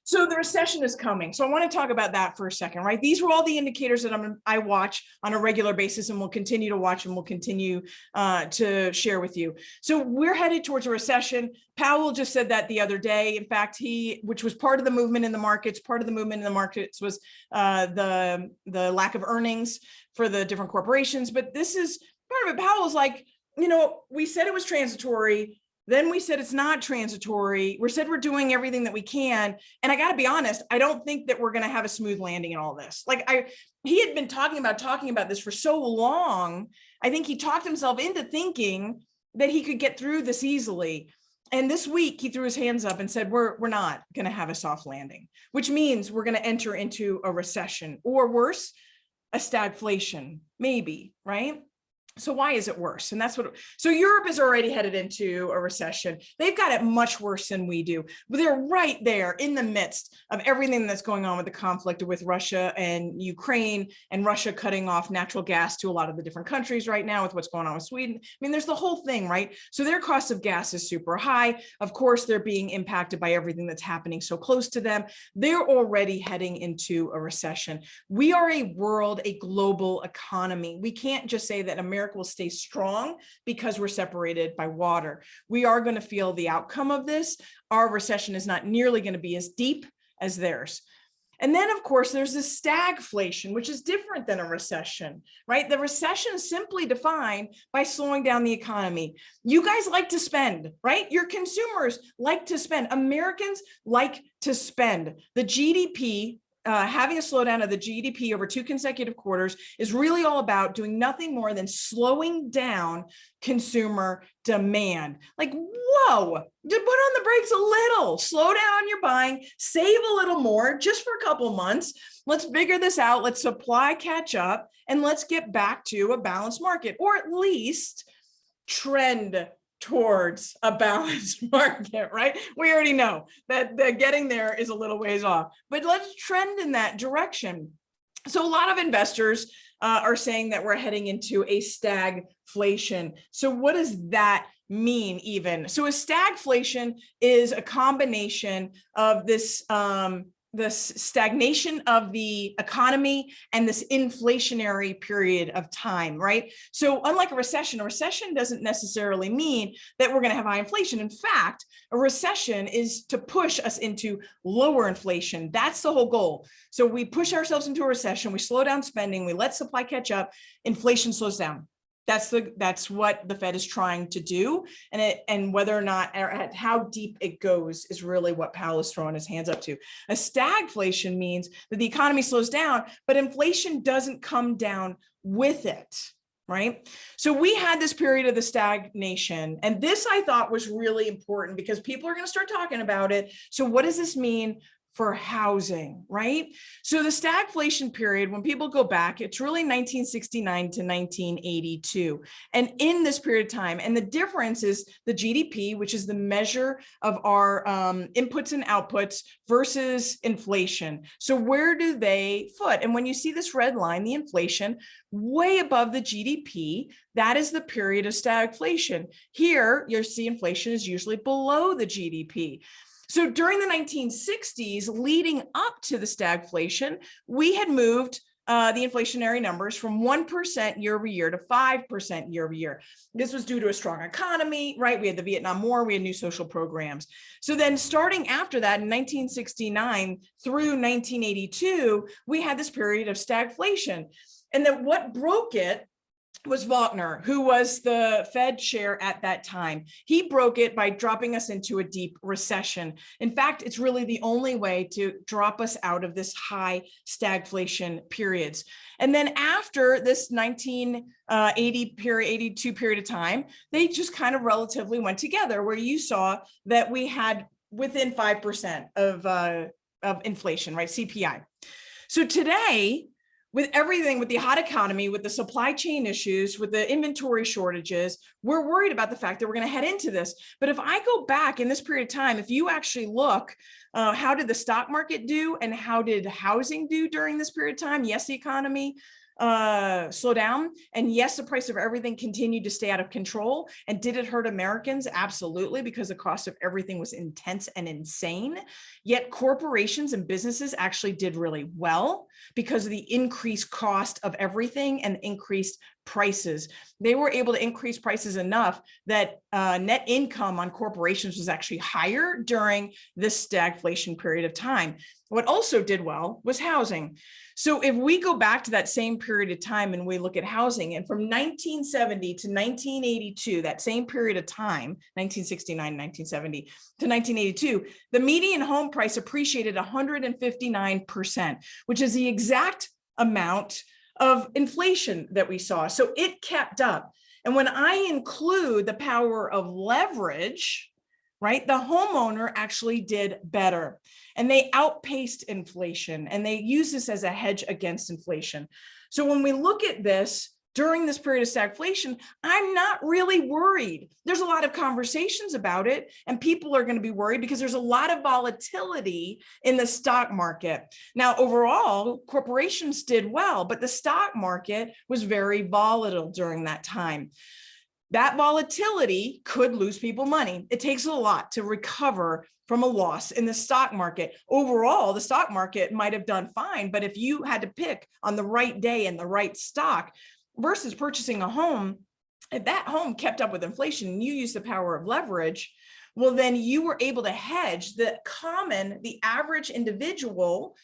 So the recession is coming. So I want to talk about that for a second, right? These were all the indicators that I watch on a regular basis, and will continue to watch, and will continue to share with you. So we're headed towards a recession. Powell just said that the other day. In fact, which was part of the movement in the markets, was the lack of earnings for the different corporations. But this is part of it. Powell's like, we said it was transitory. Then we said it's not transitory. We said we're doing everything that we can. And I got to be honest, I don't think that we're going to have a smooth landing in all this. He had been talking about this for so long. I think he talked himself into thinking that he could get through this easily. And this week he threw his hands up and said, we're not going to have a soft landing, which means we're going to enter into a recession, or worse, a stagflation, maybe, right? So why is it worse? And so Europe is already headed into a recession. They've got it much worse than we do. But they're right there in the midst of everything that's going on with the conflict with Russia and Ukraine, and Russia cutting off natural gas to a lot of the different countries right now with what's going on with Sweden. I mean, there's the whole thing, right? So their cost of gas is super high. Of course, they're being impacted by everything that's happening so close to them. They're already heading into a recession. We are a global economy. We can't just say that America will stay strong because we're separated by water. We are going to feel the outcome of this. Our recession is not nearly going to be as deep as theirs. And then, of course, there's this stagflation, which is different than a recession, right? The recession is simply defined by slowing down the economy. You guys like to spend, right? Your consumers like to spend. Americans like to spend. The GDP, having a slowdown of the GDP over 2 consecutive quarters, is really all about doing nothing more than slowing down consumer demand. Like, whoa, to put on the brakes a little, slow down on your buying, save a little more just for a couple months. Let's figure this out. Let's supply catch up, and let's get back to a balanced market, or at least trend towards a balanced market, right? We already know that getting there is a little ways off, but let's trend in that direction. So a lot of investors are saying that we're heading into a stagflation. So what does that mean even? So a stagflation is a combination of this stagnation of the economy and this inflationary period of time, right? So unlike a recession doesn't necessarily mean that we're going to have high inflation. In fact, a recession is to push us into lower inflation. That's the whole goal. So we push ourselves into a recession, we slow down spending, we let supply catch up, inflation slows down. That's what the Fed is trying to do, and whether or not, or how deep it goes, is really what Powell is throwing his hands up to. A stagflation means that the economy slows down, but inflation doesn't come down with it, right? So we had this period of the stagnation, and this I thought was really important because people are going to start talking about it. So what does this mean for housing, right? So the stagflation period, when people go back, it's really 1969 to 1982. And in this period of time, and the difference is the GDP, which is the measure of our inputs and outputs, versus inflation. So where do they foot? And when you see this red line, the inflation, way above the GDP, that is the period of stagflation. Here, you'll see inflation is usually below the GDP. So during the 1960s, leading up to the stagflation, we had moved the inflationary numbers from 1% year over year to 5% year over year. This was due to a strong economy, right? We had the Vietnam War, we had new social programs. So then starting after that in 1969 through 1982, we had this period of stagflation. And then what broke it was Faulkner, who was the Fed chair at that time. He broke it by dropping us into a deep recession. In fact, it's really the only way to drop us out of this high stagflation periods. And then after this 1982 period of time, they just kind of relatively went together, where you saw that we had within 5% of inflation, right? CPI. So today, with everything, with the hot economy, with the supply chain issues, with the inventory shortages, we're worried about the fact that we're going to head into this. But if I go back in this period of time, if you actually look, how did the stock market do and how did housing do during this period of time? Yes, the economy slow down. And yes, the price of everything continued to stay out of control. And did it hurt Americans? Absolutely, because the cost of everything was intense and insane. Yet corporations and businesses actually did really well because of the increased cost of everything and increased prices. They were able to increase prices enough that net income on corporations was actually higher during this stagflation period of time. What also did well was housing. So if we go back to that same period of time and we look at housing, and from 1970 to 1982, that same period of time, 1969, 1970 to 1982, the median home price appreciated 159%, which is the exact amount of inflation that we saw. So it kept up. And when I include the power of leverage, right, the homeowner actually did better, and they outpaced inflation, and they use this as a hedge against inflation. So when we look at this during this period of stagflation, I'm not really worried. There's a lot of conversations about it, and people are going to be worried because there's a lot of volatility in the stock market. Now, overall, corporations did well, but the stock market was very volatile during that time. That volatility could lose people money. It takes a lot to recover from a loss in the stock market. Overall, the stock market might have done fine, but if you had to pick on the right day and the right stock versus purchasing a home, if that home kept up with inflation and you use the power of leverage, well, then you were able to hedge the average individual,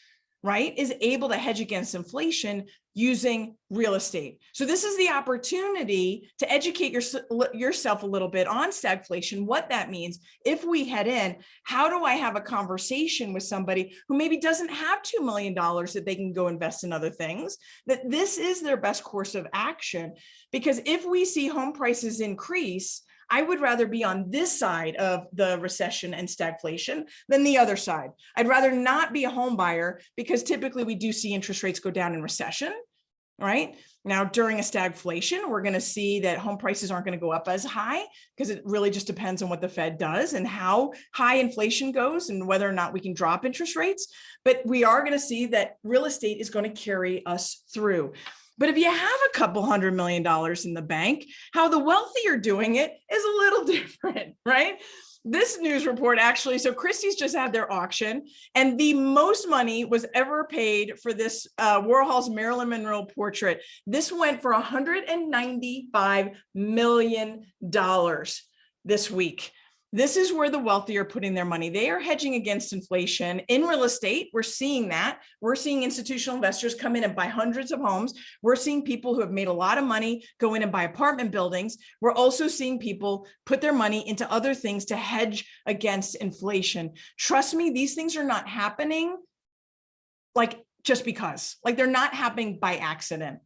right, is able to hedge against inflation using real estate. So this is the opportunity to educate yourself a little bit on stagflation, what that means. If we head in, how do I have a conversation with somebody who maybe doesn't have $2 million that they can go invest in other things, that this is their best course of action? Because if we see home prices increase, I would rather be on this side of the recession and stagflation than the other side. I'd rather not be a home buyer because typically we do see interest rates go down in recession, right? Now, during a stagflation, we're going to see that home prices aren't going to go up as high because it really just depends on what the Fed does and how high inflation goes and whether or not we can drop interest rates. But we are going to see that real estate is going to carry us through. But if you have a couple $100 million in the bank, how the wealthy are doing it is a little different, right? this news report actually, so Christie's just had their auction, and the most money was ever paid for this Warhol's Marilyn Monroe portrait. This went for $195 million this week. This is where the wealthy are putting their money. They are hedging against inflation. In real estate, we're seeing that. We're seeing institutional investors come in and buy hundreds of homes. We're seeing people who have made a lot of money go in and buy apartment buildings. We're also seeing people put their money into other things to hedge against inflation. Trust me, these things are not happening like just because. Like, they're not happening by accident.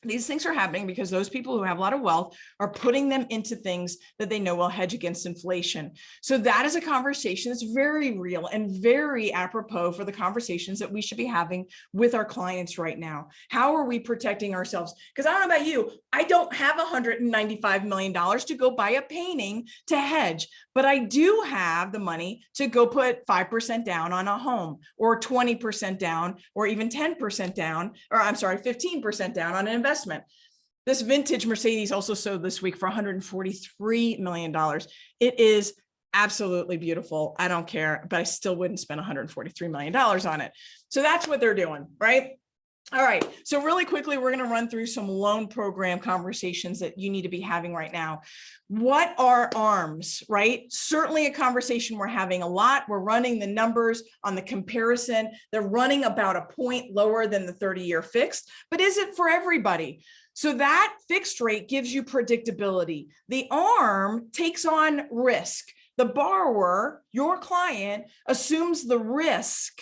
These things are happening because those people who have a lot of wealth are putting them into things that they know will hedge against inflation. So that is a conversation that's very real and very apropos for the conversations that we should be having with our clients right now. How are we protecting ourselves? Because I don't know about you, I don't have $195 million to go buy a painting to hedge, but I do have the money to go put 5% down on a home, or 20% down, or even 10% down, or I'm sorry, 15% down on an investment. This vintage Mercedes also sold this week for $143 million. It is absolutely beautiful. I don't care, but I still wouldn't spend $143 million on it. So that's what they're doing, right? All right. So really quickly, we're going to run through some loan program conversations that you need to be having right now. What are ARMs, right? Certainly a conversation we're having a lot. We're running the numbers on the comparison. They're running about a point lower than the 30-year fixed, but is it for everybody? So that fixed rate gives you predictability. The ARM takes on risk. The borrower, your client, assumes the risk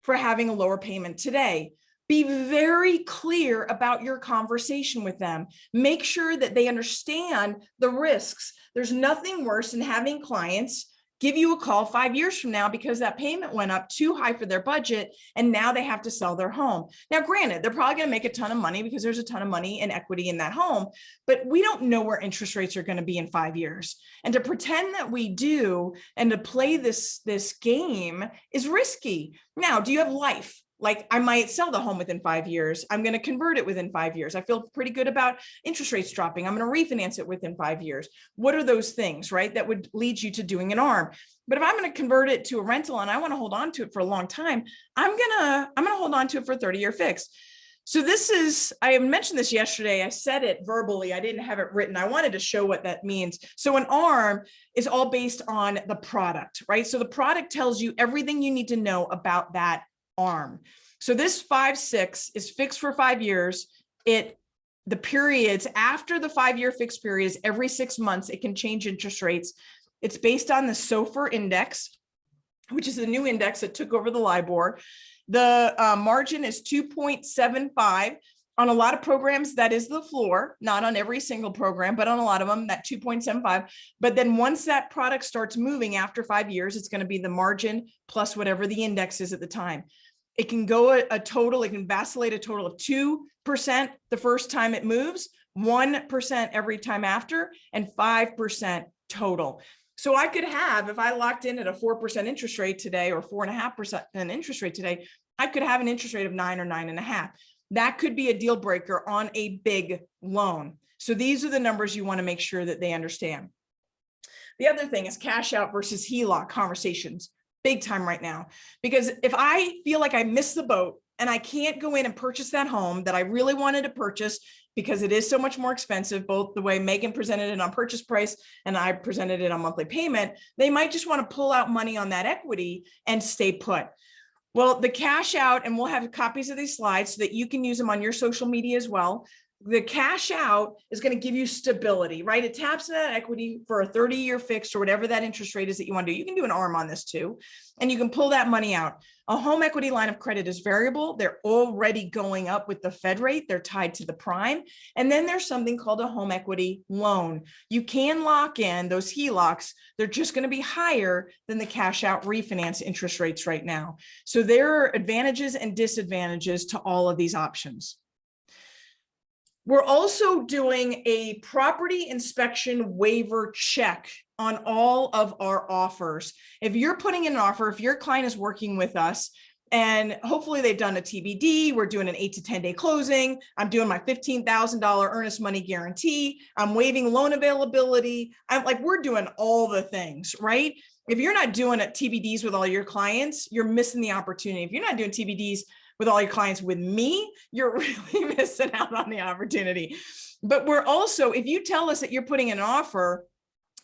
for having a lower payment today. Be very clear about your conversation with them. Make sure that they understand the risks. There's nothing worse than having clients give you a call 5 years from now because that payment went up too high for their budget, and now they have to sell their home. Now, granted, they're probably going to make a ton of money because there's a ton of money and equity in that home, but we don't know where interest rates are going to be in 5 years. And to pretend that we do and to play this game is risky. Now, do you have life? Like, I might sell the home within 5 years. I'm going to convert it within 5 years. I feel pretty good about interest rates dropping. I'm going to refinance it within 5 years. What are those things, right, that would lead you to doing an ARM? But if I'm going to convert it to a rental and I want to hold on to it for a long time, I'm going to hold on to it for a 30-year fixed. So this is, I mentioned this yesterday. I said it verbally. I didn't have it written. I wanted to show what that means. So an ARM is all based on the product, right? So the product tells you everything you need to know about that ARM. So this 5-6 is fixed for 5 years. The periods after the 5-year fixed periods, every 6 months, it can change interest rates. It's based on the SOFR index, which is the new index that took over the LIBOR. The margin is 2.75. On a lot of programs, that is the floor, not on every single program, but on a lot of them, that 2.75. But then once that product starts moving after 5 years, it's going to be the margin plus whatever the index is at the time. It can go it can vacillate a total of 2% the first time it moves, 1% every time after, and 5% total. So I could have, if I locked in at a 4% interest rate today, or 4.5% interest rate today, I could have an interest rate of 9 or 9.5. That could be a deal breaker on a big loan. So these are the numbers you want to make sure that they understand. The other thing is cash out versus HELOC conversations, big time right now. Because if I feel like I missed the boat and I can't go in and purchase that home that I really wanted to purchase because it is so much more expensive, both the way Megan presented it on purchase price and I presented it on monthly payment, they might just want to pull out money on that equity and stay put. Well, the cash out, and we'll have copies of these slides so that you can use them on your social media as well. The cash out is going to give you stability, right? It taps into that equity for a 30-year fixed or whatever that interest rate is that you want to do. You can do an ARM on this too, and you can pull that money out. A home equity line of credit is variable. They're already going up with the Fed rate. They're tied to the prime. And then there's something called a home equity loan. You can lock in those HELOCs. They're just going to be higher than the cash out refinance interest rates right now. So there are advantages and disadvantages to all of these options. We're also doing a property inspection waiver check on all of our offers. If you're putting in an offer, if your client is working with us And hopefully they've done a TBD. We're doing an 8 to 10 day closing. I'm doing my $15,000 earnest money guarantee. I'm waiving loan availability. I'm like, we're doing all the things, right? If you're not doing TBDs with all your clients, you're missing the opportunity. If you're not doing TBDs with all your clients with me, you're really missing out on the opportunity. But we're also, if you tell us that you're putting in an offer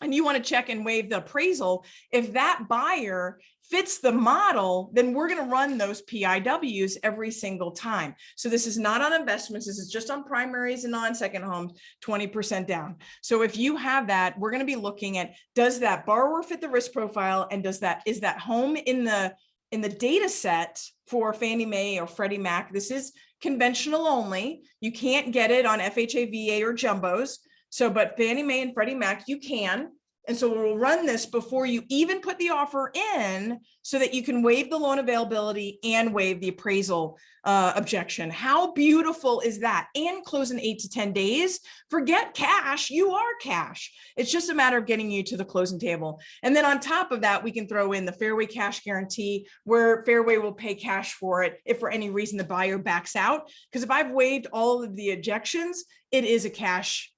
and you want to check and waive the appraisal, if that buyer fits the model, then we're going to run those PIWs every single time. So this is not on investments. This is just on primaries and non-second homes, 20% down. So if you have that, we're going to be looking at, does that borrower fit the risk profile? And is that home in the data set for Fannie Mae or Freddie Mac? This is conventional only. You can't get it on FHA, VA, or jumbos. So, but Fannie Mae and Freddie Mac, you can. And so we'll run this before you even put the offer in so that you can waive the loan availability and waive the appraisal objection. How beautiful is that? And close in 8 to 10 days. Forget cash. You are cash. It's just a matter of getting you to the closing table. And then on top of that, we can throw in the Fairway cash guarantee, where Fairway will pay cash for it if for any reason the buyer backs out. Because if I've waived all of the objections, it is a cash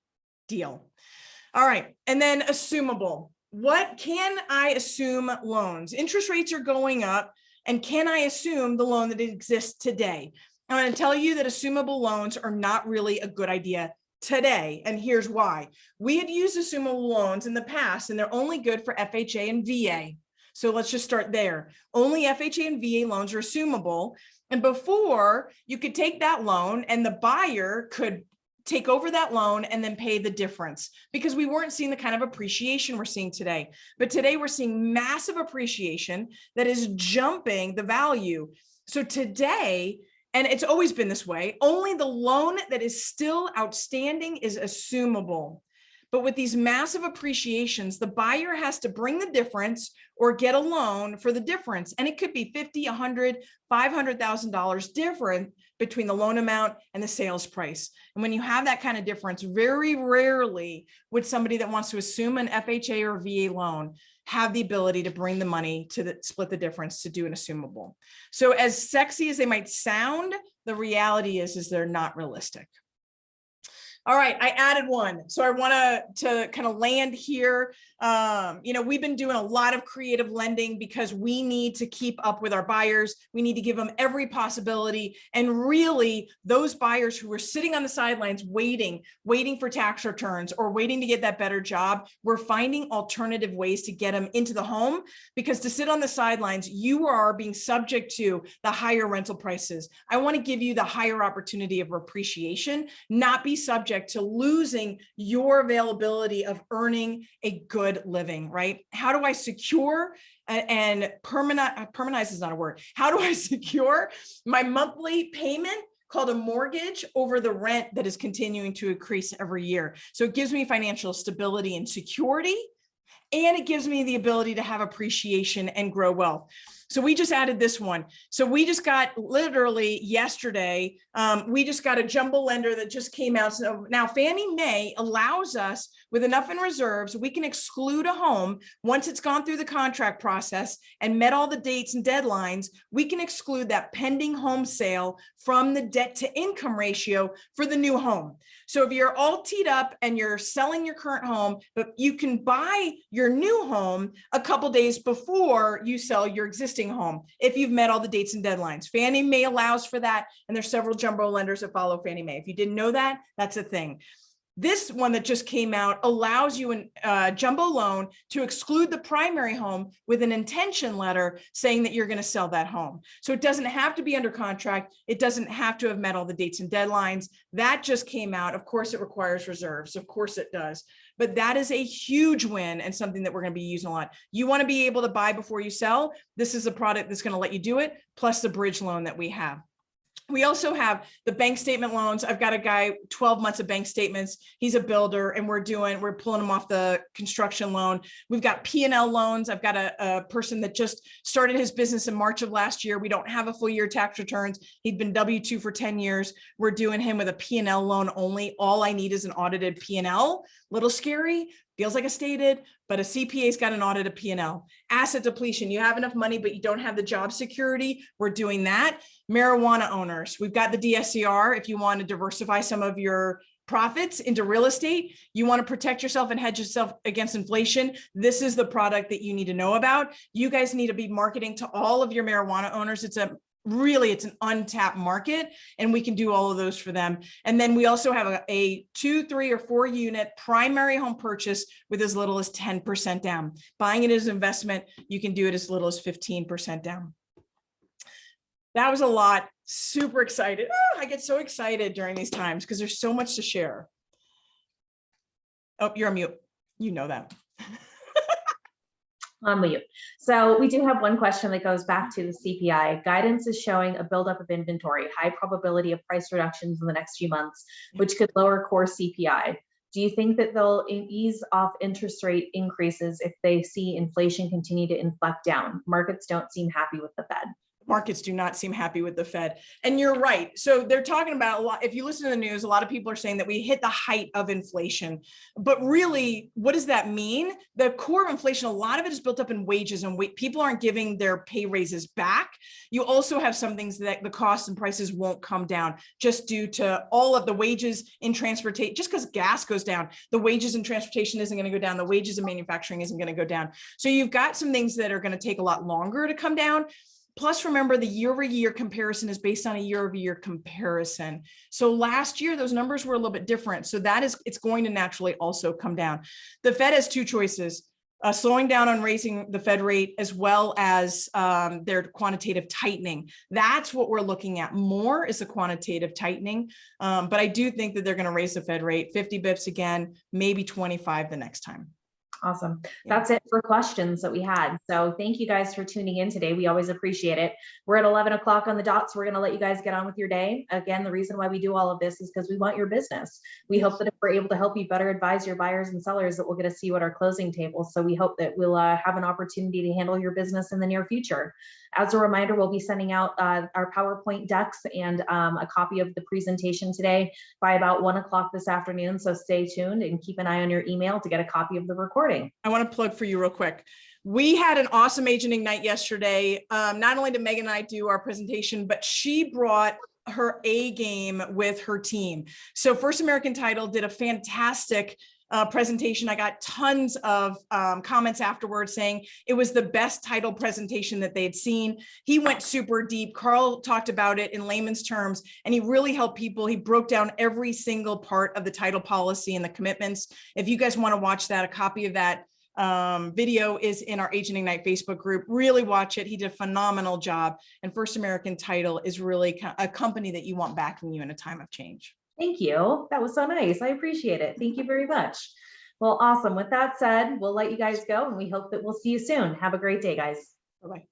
deal. All right. And then assumable. What can I assume loans? Interest rates are going up. And can I assume the loan that exists today? I'm going to tell you that assumable loans are not really a good idea today. And here's why. We had used assumable loans in the past, and they're only good for FHA and VA. So let's just start there. Only FHA and VA loans are assumable. And before, you could take that loan and the buyer could take over that loan and then pay the difference, because we weren't seeing the kind of appreciation we're seeing today. But today we're seeing massive appreciation that is jumping the value. So today, and it's always been this way, only the loan that is still outstanding is assumable. But with these massive appreciations, the buyer has to bring the difference or get a loan for the difference. And it could be $50, $100, $500,000 different between the loan amount and the sales price. And when you have that kind of difference, very rarely would somebody that wants to assume an FHA or VA loan have the ability to bring the money to split the difference to do an assumable. So as sexy as they might sound, the reality is they're not realistic. All right, I added one. So I want to kind of land here. We've been doing a lot of creative lending because we need to keep up with our buyers. We need to give them every possibility. And really, those buyers who are sitting on the sidelines waiting for tax returns or waiting to get that better job, we're finding alternative ways to get them into the home, because to sit on the sidelines, you are being subject to the higher rental prices. I want to give you the higher opportunity of appreciation, not be subject to losing your availability of earning a good living, right? How do I secure and permanentize is not a word. How do I secure my monthly payment called a mortgage over the rent that is continuing to increase every year? So it gives me financial stability and security, and it gives me the ability to have appreciation and grow wealth. So we just added this one. So we just got literally yesterday, we just got a jumbo lender that just came out. So now Fannie Mae allows us, with enough in reserves, we can exclude a home once it's gone through the contract process and met all the dates and deadlines. We can exclude that pending home sale from the debt to income ratio for the new home. So if you're all teed up and you're selling your current home, but you can buy your new home a couple days before you sell your existing home, if you've met all the dates and deadlines. Fannie Mae allows for that, and there's several jumbo lenders that follow Fannie Mae. If you didn't know that, that's a thing. This one that just came out allows you a jumbo loan to exclude the primary home with an intention letter saying that you're going to sell that home. So it doesn't have to be under contract. It doesn't have to have met all the dates and deadlines. That just came out. Of course, it requires reserves. Of course it does. But that is a huge win and something that we're going to be using a lot. You want to be able to buy before you sell. This is a product that's going to let you do it, plus the bridge loan that we have. We also have the bank statement loans. I've got a guy, 12 months of bank statements. He's a builder, and we're pulling him off the construction loan. We've got P&L loans. I've got a person that just started his business in March of last year. We don't have a full year tax returns. He'd been W-2 for 10 years. We're doing him with a P&L loan only. All I need is an audited P&L. Little scary. Feels like a stated, but a CPA's got an audited P&L. Asset depletion, you have enough money, but you don't have the job security. We're doing that. Marijuana owners, we've got the DSCR. If you want to diversify some of your profits into real estate, you want to protect yourself and hedge yourself against inflation, this is the product that you need to know about. You guys need to be marketing to all of your marijuana owners. It's an untapped market, and we can do all of those for them. And then we also have a 2, 3, or 4 unit primary home purchase with as little as 10% down. Buying it as an investment, you can do it as little as 15% down. That was a lot. Super excited. Oh, I get so excited during these times because there's so much to share. Oh, you're on mute. You know that. On mute. So we do have one question that goes back to the CPI. Guidance is showing a buildup of inventory, high probability of price reductions in the next few months, which could lower core CPI. Do you think that they'll ease off interest rate increases if they see inflation continue to inflect down? Markets don't seem happy with the Fed. Markets do not seem happy with the Fed. And you're right. So they're talking about a lot. If you listen to the news, a lot of people are saying that we hit the height of inflation. But really, what does that mean? The core of inflation, a lot of it is built up in wages, and people aren't giving their pay raises back. You also have some things that the costs and prices won't come down just due to all of the wages in transportation. Just because gas goes down, the wages in transportation isn't going to go down. The wages in manufacturing isn't going to go down. So you've got some things that are going to take a lot longer to come down. Plus, remember, the year-over-year comparison is based on a year-over-year comparison. So last year, those numbers were a little bit different. So it's going to naturally also come down. The Fed has 2 choices, slowing down on raising the Fed rate as well as their quantitative tightening. That's what we're looking at more, is the quantitative tightening. But I do think that they're going to raise the Fed rate 50 bips again, maybe 25 the next time. Awesome. That's it for questions that we had. So thank you guys for tuning in today. We always appreciate it. We're at 11 o'clock on the dot, so we're going to let you guys get on with your day. Again, the reason why we do all of this is because we want your business. We hope that if we're able to help you better advise your buyers and sellers, that we'll get to see what our closing tables. So we hope that we'll have an opportunity to handle your business in the near future. As a reminder, we'll be sending out our PowerPoint decks and a copy of the presentation today by about 1 o'clock this afternoon. So stay tuned and keep an eye on your email to get a copy of the recording. I want to plug for you real quick. We had an awesome agenting night yesterday. Not only did Megan and I do our presentation, but she brought her A game with her team. So First American Title did a fantastic presentation. I got tons of comments afterwards saying it was the best title presentation that they had seen. He went super deep. Carl talked about it in layman's terms, and he really helped people. He broke down every single part of the title policy and the commitments. If you guys want to watch that, a copy of that video is in our Agenting Night Facebook group. Really watch it. He did a phenomenal job. And First American Title is really a company that you want backing you in a time of change. Thank you. That was so nice. I appreciate it. Thank you very much. Well, awesome. With that said, we'll let you guys go, and we hope that we'll see you soon. Have a great day, guys. Bye-bye.